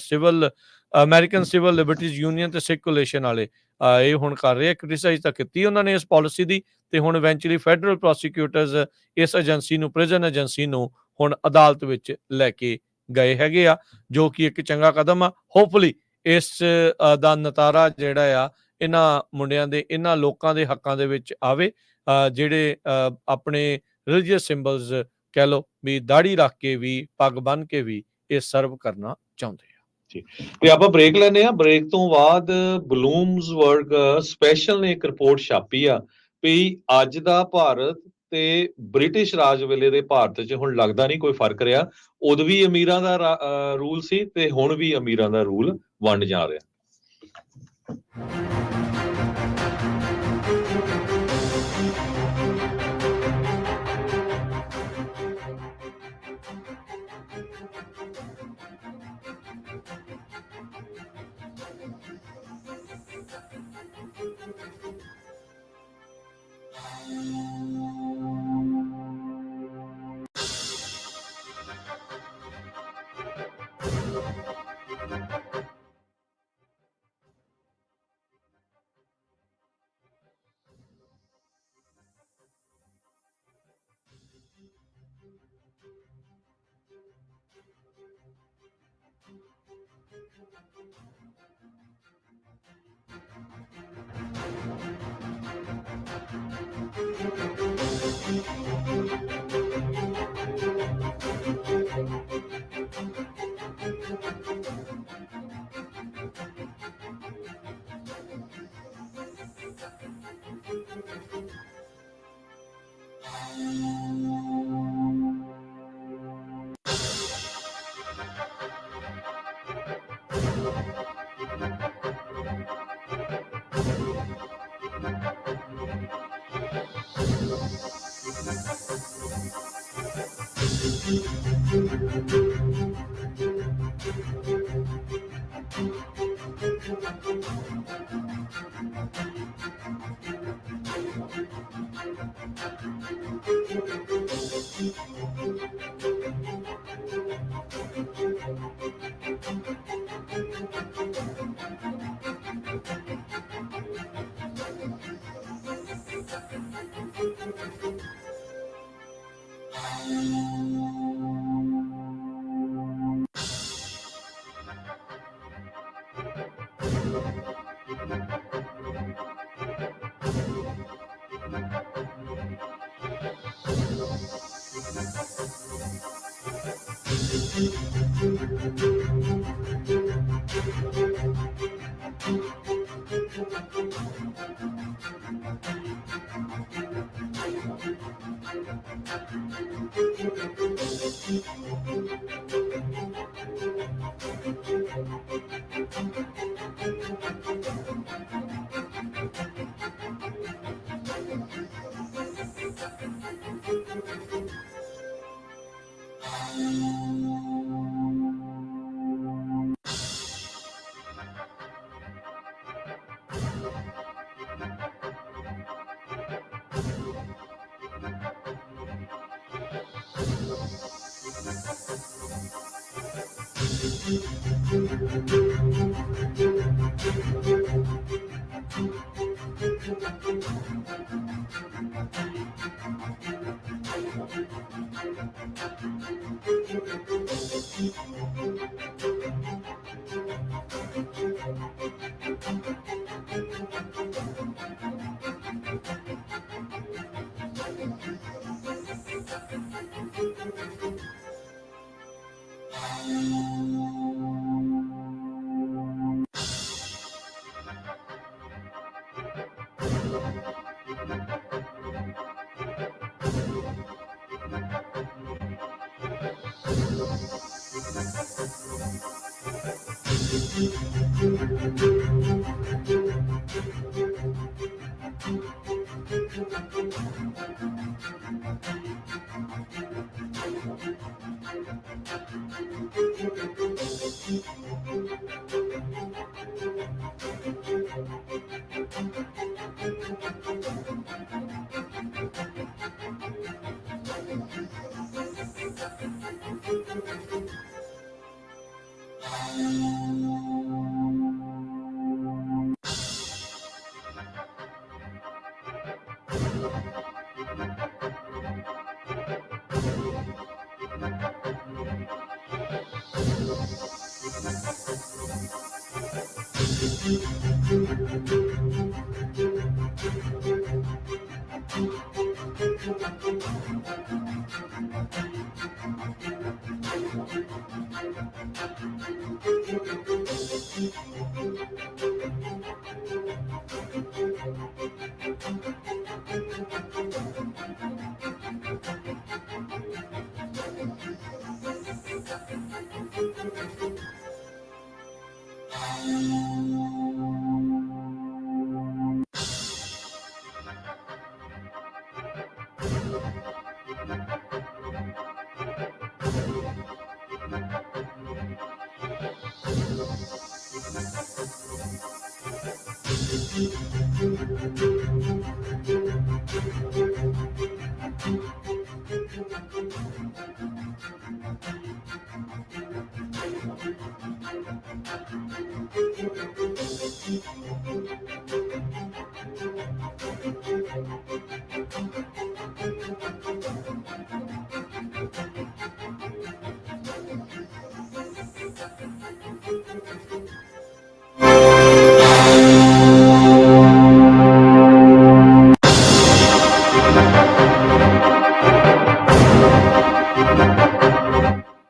Speaker 1: ਅਮਰੀਕਨ ਸਿਵਲ ਲਿਬਰਟੀਜ਼ ਯੂਨੀਅਨ ਤੇ ਸਿੱਖ ਕੋਲੀਸ਼ਨ ਵਾਲੇ ਇਹ ਹੁਣ ਕਰ ਰਹੇ ਆ। ਕ੍ਰਿਟੀਸਾਈਜ਼ ਤਾਂ ਕੀਤੀ ਉਹਨਾਂ ਨੇ ਇਸ ਪਾਲਿਸੀ ਦੀ, ਤੇ ਹੁਣ ਇਵੈਂਚੁਅਲੀ ਫੈਡਰਲ ਪ੍ਰੋਸੀਕਿਊਟਰਸ ਇਸ ਏਜੰਸੀ ਨੂੰ, ਪ੍ਰਿਜ਼ਨ ਏਜੰਸੀ ਨੂੰ ਹੁਣ ਅਦਾਲਤ ਵਿੱਚ ਲੈ ਕੇ ਗਏ ਹੈਗੇ ਆ, ਜੋ ਕਿ ਇੱਕ ਚੰਗਾ ਕਦਮ ਆ। ਹੋਪਫੁਲੀ ਇਸ ਦਾ ਨਤਾਰਾ ਜਿਹੜਾ ਆ ਇਹਨਾਂ ਮੁੰਡਿਆਂ ਦੇ, ਇਹਨਾਂ ਲੋਕਾਂ ਦੇ ਹੱਕਾਂ ਦੇ ਵਿੱਚ ਆਵੇ, ਜਿਹੜੇ ਆਪਣੇ ਰਿਲੀਜੀਅਸ ਸਿੰਬਲਸ ਕਹਿ ਲਓ ਵੀ ਦਾੜੀ ਰੱਖ ਕੇ ਵੀ, ਪੱਗ ਬੰਨ੍ਹ ਕੇ ਵੀ ਇਹ ਸਰਵ ਕਰਨਾ ਚਾਹੁੰਦੇ ਆ।
Speaker 2: ਤੇ ਆਪਾਂ ਬ੍ਰੇਕ ਲੈਨੇ ਆ। ਬ੍ਰੇਕ ਤੋਂ ਬਾਅਦ ਬਲੂਮਸਬਰਗ ਸਪੈਸ਼ਲ ਨੇ ਇੱਕ ਰਿਪੋਰਟ ਛਾਪੀ ਆ ਵੀ ਅੱਜ ਦਾ ਭਾਰਤ ਤੇ ਬ੍ਰਿਟਿਸ਼ ਰਾਜ ਵੇਲੇ ਦੇ ਭਾਰਤ 'ਚ ਹੁਣ ਲੱਗਦਾ ਨਹੀਂ ਕੋਈ ਫਰਕ ਰਿਹਾ। ਉਦੋਂ ਵੀ ਅਮੀਰਾਂ ਦਾ ਰੂਲ ਸੀ ਤੇ ਹੁਣ ਵੀ ਅਮੀਰਾਂ ਦਾ ਰੂਲ ਵੰਡ ਜਾ ਰਿਹਾ।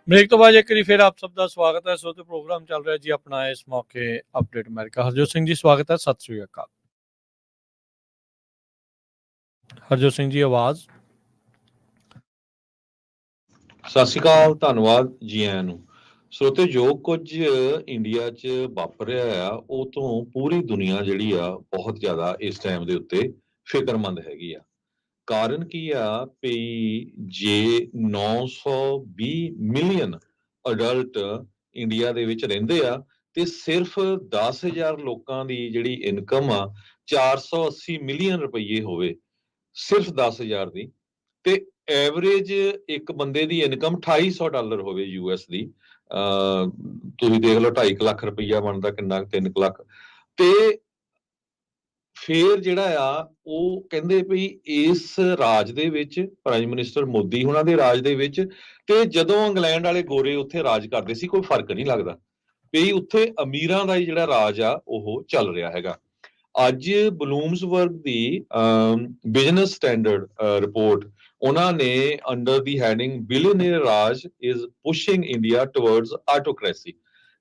Speaker 1: ब्रेक तो बाद एक फिर आप सब का स्वागत है। सो प्रोग्राम चल रहा है जी अपना इस मौके अपडेट अमेरिका। हरजोत सिंह जी स्वागत है। सत श्री अकाल। हरजोत सिंह जी आवाज।
Speaker 2: ਸਤਿ ਸ਼੍ਰੀ ਅਕਾਲ, ਧੰਨਵਾਦ ਜੀ ਆਇਆਂ ਨੂੰ। ਸਰੋਤੇ, ਜੋ ਕੁਝ ਇੰਡੀਆ 'ਚ ਵਾਪਰ ਰਿਹਾ ਆ ਉਹ ਤੋਂ ਪੂਰੀ ਦੁਨੀਆ ਜਿਹੜੀ ਆ ਬਹੁਤ ਜ਼ਿਆਦਾ ਇਸ ਟਾਈਮ ਦੇ ਉੱਤੇ ਫਿਕਰਮੰਦ ਹੈਗੀ ਆ। ਕਾਰਨ ਕੀ ਆ ਵੀ ਜੇ 920 ਮਿਲੀਅਨ ਅਡਲਟ ਇੰਡੀਆ ਦੇ ਵਿੱਚ ਰਹਿੰਦੇ ਆ ਤੇ ਸਿਰਫ 10,000 ਲੋਕਾਂ ਦੀ ਜਿਹੜੀ ਇਨਕਮ ਆ 480 ਮਿਲੀਅਨ ਰੁਪਈਏ ਹੋਵੇ, ਸਿਰਫ 10,000 ਦੀ, ਤੇ ਐਵਰੇਜ ਇੱਕ ਬੰਦੇ ਦੀ ਇਨਕਮ $2,800 ਹੋਵੇ ਯੂਐਸ ਦੀ। ਤੁਸੀਂ ਦੇਖ ਲਓ 2.5 ਲੱਖ ਰੁਪਈਆ ਬਣਦਾ ਕਿੰਨਾ, 3 ਲੱਖ। ਤੇ ਫੇਰ ਜਿਹੜਾ ਆ ਉਹ ਕਹਿੰਦੇ ਵੀ ਇਸ ਰਾਜ ਦੇ ਵਿੱਚ ਪ੍ਰਾਈਮ ਮਿਨਿਸਟਰ ਮੋਦੀ ਹੁਣਾਂ ਦੇ ਰਾਜ ਦੇ ਵਿੱਚ ਤੇ ਜਦੋਂ ਇੰਗਲੈਂਡ ਵਾਲੇ ਗੋਰੇ ਉੱਥੇ ਰਾਜ ਕਰਦੇ ਸੀ ਕੋਈ ਫਰਕ ਨਹੀਂ ਲੱਗਦਾ ਵੀ ਉੱਥੇ ਅਮੀਰਾਂ ਦਾ ਹੀ ਜਿਹੜਾ ਰਾਜ ਆ ਉਹ ਚੱਲ ਰਿਹਾ ਹੈਗਾ। ਅੱਜ ਬਲੂਮਸਬਰਗ ਦੀ ਬਿਜ਼ਨਸ ਸਟੈਂਡਰਡ ਰਿਪੋਰਟ, ਉਹਨਾਂ ਨੇ ਅੰਡਰ ਦੀ heading billionaire Raj is pushing India towards autocracy,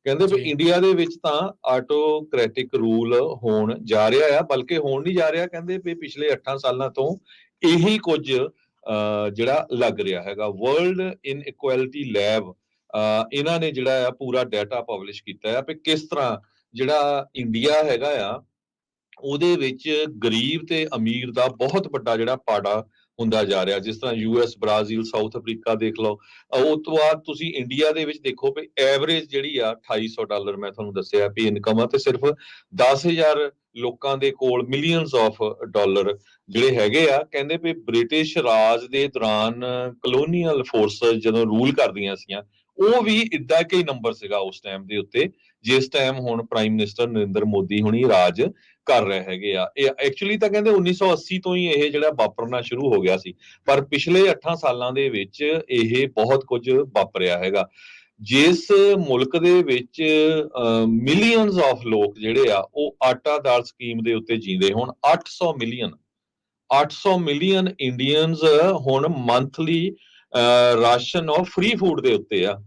Speaker 2: ਕਹਿੰਦੇ ਵੀ ਇੰਡੀਆ ਦੇ ਵਿੱਚ ਤਾਂ ਆਟੋਕ੍ਰੈਟਿਕ ਰੂਲ ਹੋਣ ਜਾ ਰਿਹਾ ਆ, ਬਲਕਿ ਹੋਣ ਨਹੀਂ ਜਾ ਰਿਹਾ, ਕਹਿੰਦੇ ਵੀ ਪਿਛਲੇ 8 ਸਾਲਾਂ ਤੋਂ ਇਹੀ ਕੁਝ ਜਿਹੜਾ ਲੱਗ ਰਿਹਾ ਹੈਗਾ। ਵਰਲਡ ਇਨਇਕੁਐਲਿਟੀ ਲੈਬ ਇਹਨਾਂ ਨੇ ਜਿਹੜਾ ਆ ਪੂਰਾ ਡਾਟਾ ਪਬਲਿਸ਼ ਕੀਤਾ ਆ ਵੀ ਕਿਸ ਤਰ੍ਹਾਂ ਜਿਹੜਾ ਇੰਡੀਆ ਹੈਗਾ ਆ ਉਹਦੇ ਵਿੱਚ ਗਰੀਬ ਤੇ ਅਮੀਰ ਦਾ ਬਹੁਤ ਵੱਡਾ ਜਿਹੜਾ ਪਾੜਾ ਹੁੰਦਾ ਜਾ ਰਿਹਾ। ਜਿਸ ਤਰ੍ਹਾਂ ਯੂਐਸ, ਬ੍ਰਾਜ਼ੀਲ, ਸਾਊਥ ਅਫਰੀਕਾ ਦੇਖ ਲਓ। ਉਸ ਤੋਂ ਬਾਅਦ ਤੁਸੀਂ ਇੰਡੀਆ ਦੇ ਵਿੱਚ ਦੇਖੋ ਵੀ ਐਵਰੇਜ ਜਿਹੜੀ ਆ $2,800 ਮੈਂ ਤੁਹਾਨੂੰ ਦੱਸਿਆ ਵੀ ਇਨਕਮ ਆ, ਤੇ ਸਿਰਫ 10,000 ਲੋਕਾਂ ਦੇ ਕੋਲ ਮਿਲੀਅਨਸ ਆਫ ਡਾਲਰ ਜਿਹੜੇ ਹੈਗੇ ਆ। ਕਹਿੰਦੇ ਵੀ ਬ੍ਰਿਟਿਸ਼ ਰਾਜ ਦੇ ਦੌਰਾਨ ਕਲੋਨੀਅਲ ਫੋਰਸਸ ਜਦੋਂ ਰੂਲ ਕਰਦੀਆਂ ਸੀਗੀਆਂ ਉਹ ਵੀ ਇੱਦਾਂ ਕਿ ਨੰਬਰ ਸੀਗਾ ਉਸ ਟਾਈਮ ਦੇ ਉੱਤੇ, ਜਿਸ ਟਾਈਮ ਹੁਣ ਪ੍ਰਾਈਮ ਮਿਨਿਸਟਰ ਨਰਿੰਦਰ ਮੋਦੀ ਹੁਣੀ ਰਾਜ ਕਰ ਰਹੇ ਹੈਗੇ ਆ। ਇਹ ਐਕਚੁਅਲੀ ਤਾਂ ਕਹਿੰਦੇ 1980 ਤੋਂ ਹੀ ਇਹ ਜਿਹੜਾ ਵਾਪਰਨਾ ਸ਼ੁਰੂ ਹੋ ਗਿਆ ਸੀ, ਪਰ ਪਿਛਲੇ 8 ਸਾਲਾਂ ਦੇ ਵਿੱਚ ਇਹ ਬਹੁਤ ਕੁਝ ਵਾਪਰਿਆ ਹੈਗਾ। ਜਿਸ ਮੁਲਕ ਦੇ ਵਿੱਚ ਮਿਲੀਅਨਸ ਆਫ ਲੋਕ ਜਿਹੜੇ ਆ ਉਹ ਆਟਾ ਦਾਲ ਸਕੀਮ ਦੇ ਉੱਤੇ ਜੀਂਦੇ, ਹੁਣ 800 ਮਿਲੀਅਨ ਇੰਡੀਅਨਸ ਹੁਣ monthly ration of free food ਦੇ ਉੱਤੇ ਆ,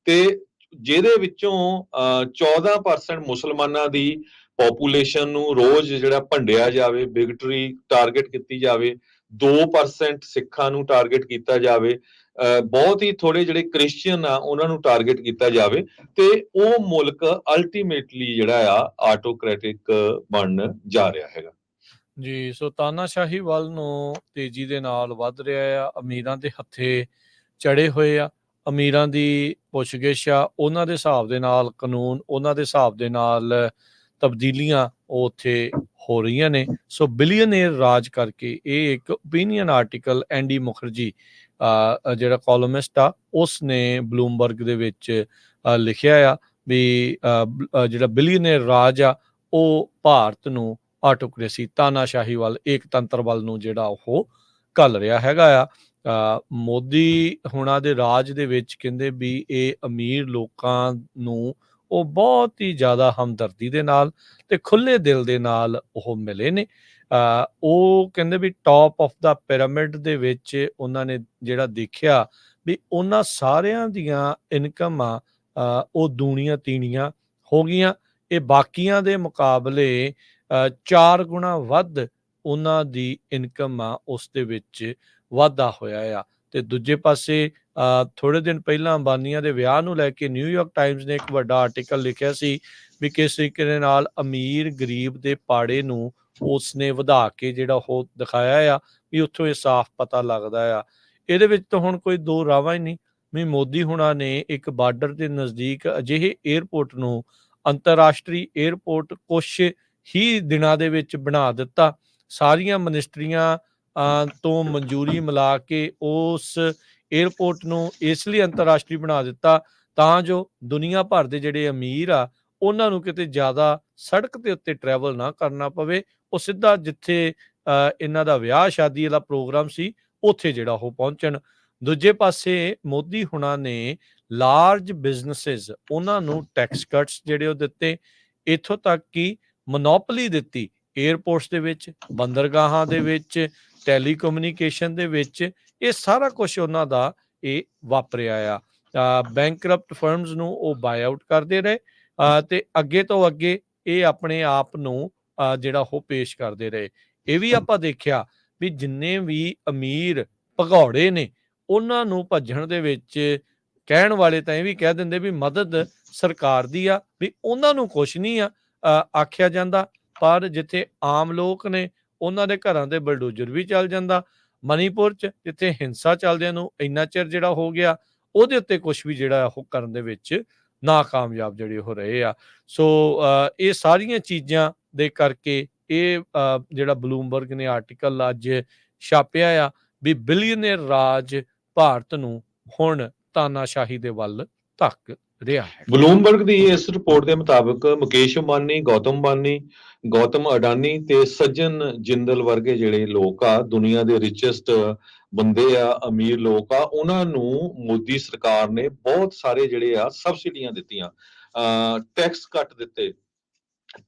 Speaker 2: ਤੇ ਜਿਹਦੇ ਵਿੱਚੋਂ 14% ਮੁਸਲਮਾਨਾਂ ਦੀ ਪੋਪੂਲੇਸ਼ਨ ਨੂੰ ਰੋਜ਼ ਜਿਹੜਾ ਭੰਡਿਆ ਜਾਵੇ, ਬਿਗਟਰੀ ਟਾਰਗੇਟ ਕੀਤੀ ਜਾਵੇ, 2% ਸਿੱਖਾਂ ਨੂੰ ਟਾਰਗੇਟ ਕੀਤਾ ਜਾਵੇ, ਬਹੁਤ ਹੀ ਥੋੜੇ ਜਿਹੜੇ ਕ੍ਰਿਸਚੀਅਨ ਆ ਉਹਨਾਂ ਨੂੰ ਟਾਰਗੇਟ ਕੀਤਾ ਜਾਵੇ, ਤੇ ਉਹ ਮੁਲਕ ਅਲਟੀਮੇਟਲੀ ਜਿਹੜਾ ਆ ਆਟੋਕ੍ਰੈਟਿਕ ਬਣਨ ਜਾ ਰਿਹਾ ਹੈਗਾ
Speaker 1: ਜੀ। ਸੋ ਤਾਨਾਸ਼ਾਹੀ ਵੱਲ ਨੂੰ ਤੇਜ਼ੀ ਦੇ ਨਾਲ ਵੱਧ ਰਿਹਾ ਆ। ਅਮੀਰਾਂ ਦੇ ਹੱਥੇ ਚੜੇ ਹੋਏ ਆ। ਅਮੀਰਾਂ ਦੀ ਪੁੱਛਗਿੱਛ ਆ, ਉਹਨਾਂ ਦੇ ਹਿਸਾਬ ਦੇ ਨਾਲ ਕਾਨੂੰਨ, ਉਹਨਾਂ ਦੇ ਹਿਸਾਬ ਦੇ ਨਾਲ ਤਬਦੀਲੀਆਂ ਉਹ ਉੱਥੇ ਹੋ ਰਹੀਆਂ ਨੇ। ਸੋ ਬਿਲੀਅਨੇਰ ਰਾਜ ਕਰਕੇ ਇਹ ਇੱਕ ਓਪੀਨੀਅਨ ਆਰਟੀਕਲ ਐਂਡੀ ਮੁਖਰਜੀ ਜਿਹੜਾ ਕਾਲਮਿਸਟ ਆ ਉਸ ਨੇ ਬਲੂਮਬਰਗ ਦੇ ਵਿੱਚ ਲਿਖਿਆ ਆ ਵੀ ਜਿਹੜਾ ਬਿਲੀਅਨੇਰ ਰਾਜ ਆ ਉਹ ਭਾਰਤ ਨੂੰ ਆਟੋਕ੍ਰੇਸੀ, ਤਾਨਾਸ਼ਾਹੀ ਵੱਲ, ਏਕਤੰਤਰ ਵੱਲ ਨੂੰ ਜਿਹੜਾ ਉਹ ਘੱਲ ਰਿਹਾ ਹੈਗਾ ਆ। ਮੋਦੀ ਹੁਣਾਂ ਦੇ ਰਾਜ ਦੇ ਵਿੱਚ ਕਹਿੰਦੇ ਵੀ ਇਹ ਅਮੀਰ ਲੋਕਾਂ ਨੂੰ ਉਹ ਬਹੁਤ ਹੀ ਜ਼ਿਆਦਾ ਹਮਦਰਦੀ ਦੇ ਨਾਲ ਤੇ ਖੁੱਲੇ ਦਿਲ ਦੇ ਨਾਲ ਉਹ ਮਿਲੇ ਨੇ। ਉਹ ਕਹਿੰਦੇ ਵੀ ਟੌਪ ਆਫ ਦਾ ਪਿਰਾਮਿਡ ਦੇ ਵਿੱਚ ਉਹਨਾਂ ਨੇ ਜਿਹੜਾ ਦੇਖਿਆ ਵੀ ਉਹਨਾਂ ਸਾਰਿਆਂ ਦੀਆਂ ਇਨਕਮਾਂ ਉਹ ਦੂਣੀਆਂ ਤੀਣੀਆਂ ਹੋ ਗਈਆਂ, ਇਹ ਬਾਕੀਆਂ ਦੇ ਮੁਕਾਬਲੇ 4 ਗੁਣਾ ਵੱਧ ਉਹਨਾਂ ਦੀ ਇਨਕਮ ਆ ਉਸ ਦੇ ਵਿੱਚ ਵਾਧਾ ਹੋਇਆ ਆ। ਤੇ ਦੂਜੇ ਪਾਸੇ ਥੋੜੇ ਦਿਨ ਪਹਿਲਾਂ ਅੰਬਾਨੀਆਂ ਦੇ ਵਿਆਹ ਨੂੰ ਲੈ ਕੇ ਨਿਊਯਾਰਕ ਟਾਈਮਜ਼ ਨੇ ਇੱਕ ਵੱਡਾ ਆਰਟੀਕਲ ਲਿਖਿਆ ਸੀ ਵੀ ਕਿਸ ਤਰੀਕੇ ਦੇ ਨਾਲ ਅਮੀਰ ਗਰੀਬ ਦੇ ਪਾੜੇ ਨੂੰ ਉਸਨੇ ਵਧਾ ਕੇ ਜਿਹੜਾ ਉਹ ਦਿਖਾਇਆ ਆ ਵੀ ਉੱਥੋਂ ਇਹ ਸਾਫ਼ ਪਤਾ ਲੱਗਦਾ ਆ। ਇਹਦੇ ਵਿੱਚ ਤਾਂ ਹੁਣ ਕੋਈ ਦੋ ਰਾਵਾਂ ਹੀ ਨਹੀਂ ਵੀ ਮੋਦੀ ਹੁਣਾਂ ਨੇ ਇੱਕ ਬਾਰਡਰ ਦੇ ਨਜ਼ਦੀਕ ਅਜਿਹੇ ਏਅਰਪੋਰਟ ਨੂੰ ਅੰਤਰਰਾਸ਼ਟਰੀ ਏਅਰਪੋਰਟ ਕੁਛ ਹੀ ਦਿਨਾਂ ਦੇ ਵਿੱਚ ਬਣਾ ਦਿੱਤਾ। ਸਾਰੀਆਂ ਮਿਨਿਸਟਰੀਆਂ ਤੋਂ ਮਨਜ਼ੂਰੀ ਮਿਲਾ ਕੇ ਉਸ ਏਅਰਪੋਰਟ ਨੂੰ ਇਸ ਲਈ ਅੰਤਰਰਾਸ਼ਟਰੀ ਬਣਾ ਦਿੱਤਾ ਤਾਂ ਜੋ ਦੁਨੀਆ ਭਰ ਦੇ ਜਿਹੜੇ ਅਮੀਰ ਆ ਉਹਨਾਂ ਨੂੰ ਕਿਤੇ ਜ਼ਿਆਦਾ ਸੜਕ ਦੇ ਉੱਤੇ ਟਰੈਵਲ ਨਾ ਕਰਨਾ ਪਵੇ। ਉਹ ਸਿੱਧਾ ਜਿੱਥੇ ਇਹਨਾਂ ਦਾ ਵਿਆਹ ਸ਼ਾਦੀ ਵਾਲਾ ਪ੍ਰੋਗਰਾਮ ਸੀ ਉੱਥੇ ਜਿਹੜਾ ਉਹ ਪਹੁੰਚਣ। ਦੂਜੇ ਪਾਸੇ ਮੋਦੀ ਹੁਣਾਂ ਨੇ ਲਾਰਜ ਬਿਜ਼ਨੈਸਿਸ ਉਹਨਾਂ ਨੂੰ ਟੈਕਸ ਕੱਟਸ ਜਿਹੜੇ ਉਹ ਦਿੱਤੇ, ਇੱਥੋਂ ਤੱਕ ਕਿ ਮੋਨੋਪੋਲੀ ਦਿੱਤੀ ਏਅਰਪੋਰਟਸ ਦੇ ਵਿੱਚ, ਬੰਦਰਗਾਹਾਂ ਦੇ ਵਿੱਚ, ਟੈਲੀਕਮਿਊਨੀਕੇਸ਼ਨ ਦੇ ਵਿੱਚ। ਇਹ ਸਾਰਾ ਕੁਝ ਉਹਨਾਂ ਦਾ ਇਹ ਵਾਪਰਿਆ ਆ। ਬੈਂਕਰਪਟ ਫਰਮਸ ਨੂੰ ਉਹ ਬਾਏ ਆਊਟ ਕਰਦੇ ਰਹੇ ਤੇ ਅੱਗੇ ਤੋਂ ਅੱਗੇ ਇਹ ਆਪਣੇ ਆਪ ਨੂੰ ਜਿਹੜਾ ਉਹ ਪੇਸ਼ ਕਰਦੇ ਰਹੇ। ਇਹ ਵੀ ਆਪਾਂ ਦੇਖਿਆ ਵੀ ਜਿੰਨੇ ਵੀ ਅਮੀਰ ਭਗੌੜੇ ਨੇ ਉਹਨਾਂ ਨੂੰ ਭੱਜਣ ਦੇ ਵਿੱਚ ਕਹਿਣ ਵਾਲੇ ਤਾਂ ਇਹ ਵੀ ਕਹਿ ਦਿੰਦੇ ਵੀ ਮਦਦ ਸਰਕਾਰ ਦੀ ਆ, ਵੀ ਉਹਨਾਂ ਨੂੰ ਕੁਛ ਨਹੀਂ ਆ ਆਖਿਆ ਜਾਂਦਾ। ਪਰ ਜਿੱਥੇ ਆਮ ਲੋਕ ਨੇ ਉਹਨਾਂ ਦੇ ਘਰਾਂ ਦੇ ਬਲਡੋਜ਼ਰ ਵੀ ਚੱਲ ਜਾਂਦਾ। ਮਨੀਪੁਰ 'ਚ ਜਿੱਥੇ ਹਿੰਸਾ ਚੱਲਦਿਆਂ ਨੂੰ ਇੰਨਾ ਚਿਰ ਜਿਹੜਾ ਹੋ ਗਿਆ ਉਹਦੇ ਉੱਤੇ ਕੁਛ ਵੀ ਜਿਹੜਾ ਉਹ ਕਰਨ ਦੇ ਵਿੱਚ ਨਾਕਾਮਯਾਬ ਜਿਹੜੇ ਹੋ ਰਹੇ ਆ। ਸੋ ਇਹ ਸਾਰੀਆਂ ਚੀਜ਼ਾਂ ਦੇ ਕਰਕੇ ਇਹ ਜਿਹੜਾ ਬਲੂਮਬਰਗ ਨੇ ਆਰਟੀਕਲ ਅੱਜ ਛਾਪਿਆ ਆ ਵੀ ਬਿਲੀਅਨਰ ਰਾਜ ਭਾਰਤ ਨੂੰ ਹੁਣ ਤਾਨਾਸ਼ਾਹੀ ਦੇ ਵੱਲ ਧੱਕ ਰਿਹਾ ਹੈ।
Speaker 2: ਬਲੂਮਬਰਗ ਦੀ ਇਸ ਰਿਪੋਰਟ ਦੇ ਮੁਤਾਬਕ ਮੁਕੇਸ਼ ਅੰਬਾਨੀ, ਗੌਤਮ ਅਡਾਨੀ ਤੇ ਸੱਜਣ ਜਿੰਦਲ ਵਰਗੇ ਜਿਹੜੇ ਲੋਕ ਆ, ਦੁਨੀਆ ਦੇ ਰਿਚੈਸਟ ਬੰਦੇ ਆ, ਅਮੀਰ ਲੋਕ ਆ, ਉਹਨਾਂ ਨੂੰ ਮੋਦੀ ਸਰਕਾਰ ਨੇ ਬਹੁਤ ਸਾਰੇ ਜਿਹੜੇ ਆ ਸਬਸਿਡੀਆਂ ਦਿੱਤੀਆਂ, ਟੈਕਸ ਕੱਟ ਦਿੱਤੇ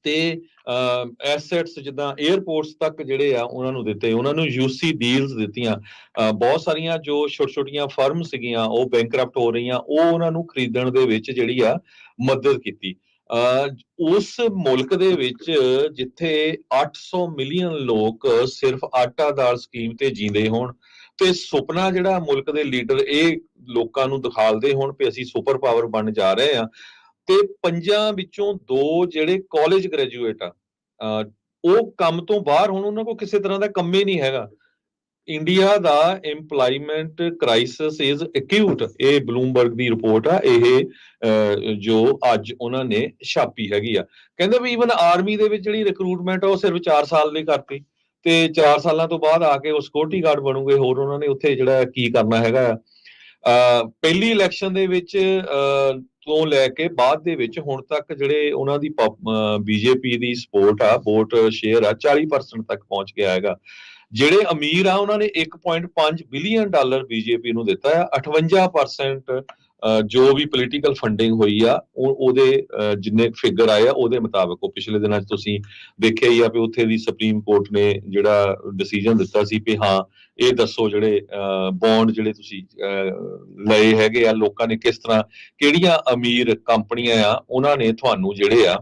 Speaker 2: ਤੇ ਐਸੈਟਸ ਜਿੱਦਾਂ 에ਅਰਪੋਰਟਸ ਤੱਕ ਜਿਹੜੇ ਆ ਉਹਨਾਂ ਨੂੰ ਦਿੱਤੇ, ਉਹਨਾਂ ਨੂੰ ਯੂਸੀ ਡੀਲਸ ਦਿੱਤੀਆਂ। ਬਹੁਤ ਸਾਰੀਆਂ ਜੋ ਛੋਟੀਆਂ ਫਰਮ ਸੀਗੀਆਂ ਉਹ ਬੈਂਕਰਪਟ ਹੋ ਰਹੀਆਂ, ਉਹ ਉਹਨਾਂ ਨੂੰ ਖਰੀਦਣ ਦੇ ਵਿੱਚ ਜਿਹੜੀ ਆ ਮਦਦ ਕੀਤੀ। ਉਸ ਮੁਲਕ ਦੇ ਵਿੱਚ ਜਿੱਥੇ 800 ਮਿਲੀਅਨ ਲੋਕ ਸਿਰਫ ਆਟਾ ਦਾਲ ਸਕੀਮ ਤੇ ਜੀਂਦੇ ਹੋਣ ਤੇ ਸੁਪਨਾ ਜਿਹੜਾ ਮੁਲਕ ਦੇ ਲੀਡਰ ਇਹ ਲੋਕਾਂ ਨੂੰ ਦਿਖਾਲਦੇ ਹੋਣ ਕਿ ਅਸੀਂ ਸੁਪਰ ਪਾਵਰ ਬਣ ਜਾ ਰਹੇ ਆ, ਤੇ 5 ਵਿੱਚੋਂ 2 ਜਿਹੜੇ ਕਾਲਜ ਗ੍ਰੈਜੂਏਟ ਆ ਉਹ ਕੰਮ ਤੋਂ ਬਾਹਰ, ਹੁਣ ਉਹਨਾਂ ਕੋਲ ਕਿਸੇ ਤਰ੍ਹਾਂ ਦਾ ਕੰਮ ਹੀ ਨਹੀਂ ਹੈਗਾ। India the EMPLOYMENT crisis is acute, ਇਹ ਬਲੂਮਬਰਗ ਦੀ ਰਿਪੋਰਟ ਆ, ਇਹ ਜੋ ਅੱਜ ਉਹਨਾਂ ਨੇ ਛਾਪੀ ਹੈਗੀ ਆ। ਕਹਿੰਦੇ ਵੀ ਈਵਨ ਆਰਮੀ ਦੇ ਵਿੱਚ ਜਿਹੜੀ ਰਿਕਰੂਟਮੈਂਟ ਆ ਉਹ ਸਿਰਫ 4 ਸਾਲ ਲਈ ਕਰਤੀ ਤੇ 4 ਸਾਲਾਂ ਤੋਂ ਬਾਅਦ ਆ ਕੇ ਉਹ ਸਿਕਿਉਰਿਟੀ ਗਾਰਡ ਬਣੂਗੇ, ਹੋਰ ਉਹਨਾਂ ਨੇ ਉੱਥੇ ਜਿਹੜਾ ਕੀ ਕਰਨਾ ਹੈਗਾ। ਪਹਿਲੀ ਇਲੈਕਸ਼ਨ ਦੇ ਵਿੱਚ ਤੋਂ ਲੈ ਕੇ ਬਾਅਦ ਦੇ ਵਿੱਚ ਹੁਣ ਤੱਕ ਜਿਹੜੇ ਉਹਨਾਂ ਦੀ ਬੀਜੇਪੀ ਦੀ ਸਪੋਰਟ ਆ, ਵੋਟ ਸ਼ੇਅਰ ਆ 40% ਤੱਕ ਪਹੁੰਚ ਗਿਆ ਹੈਗਾ। ਜਿਹੜੇ ਅਮੀਰ ਆ ਉਹਨਾਂ ਨੇ $1.5 ਬਿਲੀਅਨ ਬੀਜੇਪੀ ਨੂੰ ਦਿੱਤਾ ਆ। 58% ਜੋ ਵੀ ਪੋਲੀਟੀਕਲ ਫੰਡਿੰਗ ਹੋਈ ਆ ਉਹਦੇ ਜਿੰਨੇ ਫਿਗਰ ਆਏ ਆ ਉਹਦੇ ਮੁਤਾਬਕ, ਉਹ ਪਿਛਲੇ ਦਿਨਾਂ 'ਚ ਤੁਸੀਂ ਦੇਖਿਆ ਹੀ ਆ ਵੀ ਉੱਥੇ ਦੀ ਸੁਪਰੀਮ ਕੋਰਟ ਨੇ ਜਿਹੜਾ ਡਿਸੀਜਨ ਦਿੱਤਾ ਸੀ ਵੀ ਹਾਂ ਇਹ ਦੱਸੋ ਜਿਹੜੇ ਬੌਂਡ ਜਿਹੜੇ ਤੁਸੀਂ ਲਏ ਹੈਗੇ ਆ ਲੋਕਾਂ ਨੇ, ਕਿਸ ਤਰ੍ਹਾਂ ਕਿਹੜੀਆਂ ਅਮੀਰ ਕੰਪਨੀਆਂ ਆ ਉਹਨਾਂ ਨੇ ਤੁਹਾਨੂੰ ਜਿਹੜੇ ਆ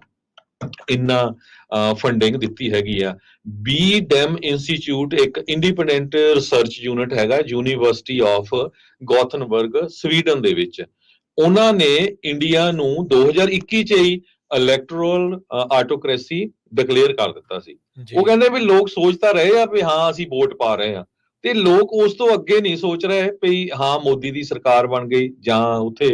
Speaker 2: ਇੰਨਾ ਫੰਡਿੰਗ ਦਿੱਤੀ ਹੈਗੀ ਆ। BDEM ਇੰਸਟੀਚਿਊਟ ਇੱਕ ਇੰਡੀਪੈਂਡੈਂਟ ਰਿਸਰਚ ਯੂਨਿਟ ਹੈਗਾ, ਯੂਨੀਵਰਸਿਟੀ ਆਫ ਗੋਥਨਬਰਗ ਸਵੀਡਨ ਦੇ ਵਿੱਚ। ਉਹਨਾਂ ਨੇ ਇੰਡੀਆ ਨੂੰ 2021 ਚ ਹੀ ਇਲੈਕਟੋਰਲ ਆਟੋਕ੍ਰੇਸੀ ਡਿਕਲੇਅਰ ਕਰ ਦਿੱਤਾ ਸੀ। ਉਹ ਕਹਿੰਦੇ ਵੀ ਲੋਕ ਸੋਚ ਤਾਂ ਰਹੇ ਆ ਵੀ ਹਾਂ ਅਸੀਂ ਵੋਟ ਪਾ ਰਹੇ ਆ, ਤੇ ਲੋਕ ਉਸ ਤੋਂ ਅੱਗੇ ਨਹੀਂ ਸੋਚ ਰਹੇ ਵੀ ਹਾਂ ਮੋਦੀ ਦੀ ਸਰਕਾਰ ਬਣ ਗਈ ਜਾਂ ਉੱਥੇ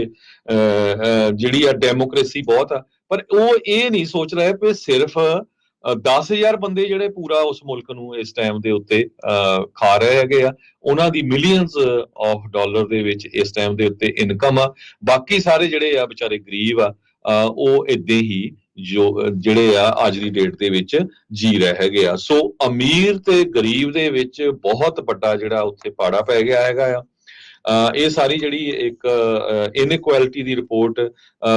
Speaker 2: ਜਿਹੜੀ ਆ ਡੈਮੋਕ੍ਰੇਸੀ ਬਹੁਤ ਆ, ਪਰ ਉਹ ਇਹ ਨਹੀਂ ਸੋਚ ਰਹੇ ਵੀ ਸਿਰਫ 10,000 ਬੰਦੇ ਜਿਹੜੇ ਪੂਰਾ ਉਸ ਮੁਲਕ ਨੂੰ ਇਸ ਟਾਈਮ ਦੇ ਉੱਤੇ ਖਾ ਰਹੇ ਹੈਗੇ ਆ, ਉਹਨਾਂ ਦੀ ਮਿਲੀਅਨਸ ਆਫ ਡਾਲਰ ਦੇ ਵਿੱਚ ਇਸ ਟਾਈਮ ਦੇ ਉੱਤੇ ਇਨਕਮ ਆ, ਬਾਕੀ ਸਾਰੇ ਜਿਹੜੇ ਆ ਵਿਚਾਰੇ ਗਰੀਬ ਆ ਉਹ ਏਦਾਂ ਹੀ ਜੋ ਜਿਹੜੇ ਆ ਅੱਜ ਦੀ ਡੇਟ ਦੇ ਵਿੱਚ ਜੀ ਰਹੇ ਹੈਗੇ ਆ। ਸੋ ਅਮੀਰ ਤੇ ਗਰੀਬ ਦੇ ਵਿੱਚ ਬਹੁਤ ਵੱਡਾ ਜਿਹੜਾ ਉੱਥੇ ਪਾੜਾ ਪੈ ਗਿਆ ਹੈਗਾ ਆ। ਇਹ ਸਾਰੀ ਜਿਹੜੀ ਇੱਕ ਇਨਇਕੁਐਲਿਟੀ ਦੀ ਰਿਪੋਰਟ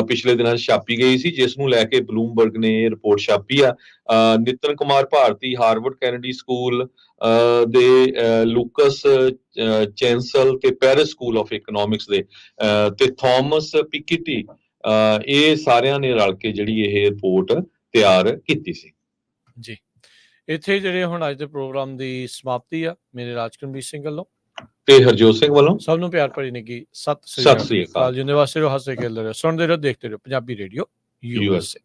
Speaker 2: ਪਿਛਲੇ ਦਿਨਾਂ 'ਚ ਛਾਪੀ ਗਈ ਸੀ, ਜਿਸ ਨੂੰ ਲੈ ਕੇ ਬਲੂਮਬਰਗ ਨੇ ਇਹ ਰਿਪੋਰਟ ਛਾਪੀ ਆ। ਨਿਤਨ ਕੁਮਾਰ ਭਾਰਤੀ ਹਾਰਵਰਡ ਕੈਨੇਡੀ ਸਕੂਲ ਦੇ ਲੂਕਸ ਚੈਂਸਲ ਤੇ ਪੈਰਿਸ ਸਕੂਲ ਆਫ ਇਕਨੋਮਿਕਸ ਦੇ ਤੇ ਥਾਮਸ ਪਿਕਿਟੀ ਇਹ ਸਾਰਿਆਂ ਨੇ ਰਲ ਕੇ ਜਿਹੜੀ ਇਹ ਰਿਪੋਰਟ ਤਿਆਰ ਕੀਤੀ ਸੀ।
Speaker 1: ਜੀ, ਇੱਥੇ ਜਿਹੜੇ ਹੁਣ ਅੱਜ ਦੇ ਪ੍ਰੋਗਰਾਮ ਦੀ ਸਮਾਪਤੀ ਆ ਮੇਰੇ ਰਾਜਕਰਮਜੀਤ ਸਿੰਘ ਵੱਲੋਂ
Speaker 2: ਤੇ ਹਰਜੋਤ ਸਿੰਘ ਵੱਲੋਂ
Speaker 1: ਸਭ ਨੂੰ ਪਿਆਰ ਭਰੀ ਨਿੱਘੀ ਸਤਿ
Speaker 2: ਸਤਿ ਸ੍ਰੀ ਅਕਾਲ।
Speaker 1: ਜਿੰਦੇ ਵਾਸਤੇ ਰਹੋ, ਹੱਸੇ ਖੇਡਦੇ ਰਹੋ, ਸੁਣਦੇ ਰਹੋ, ਦੇਖਦੇ ਰਹੋ ਪੰਜਾਬੀ ਰੇਡੀਓ
Speaker 2: USA।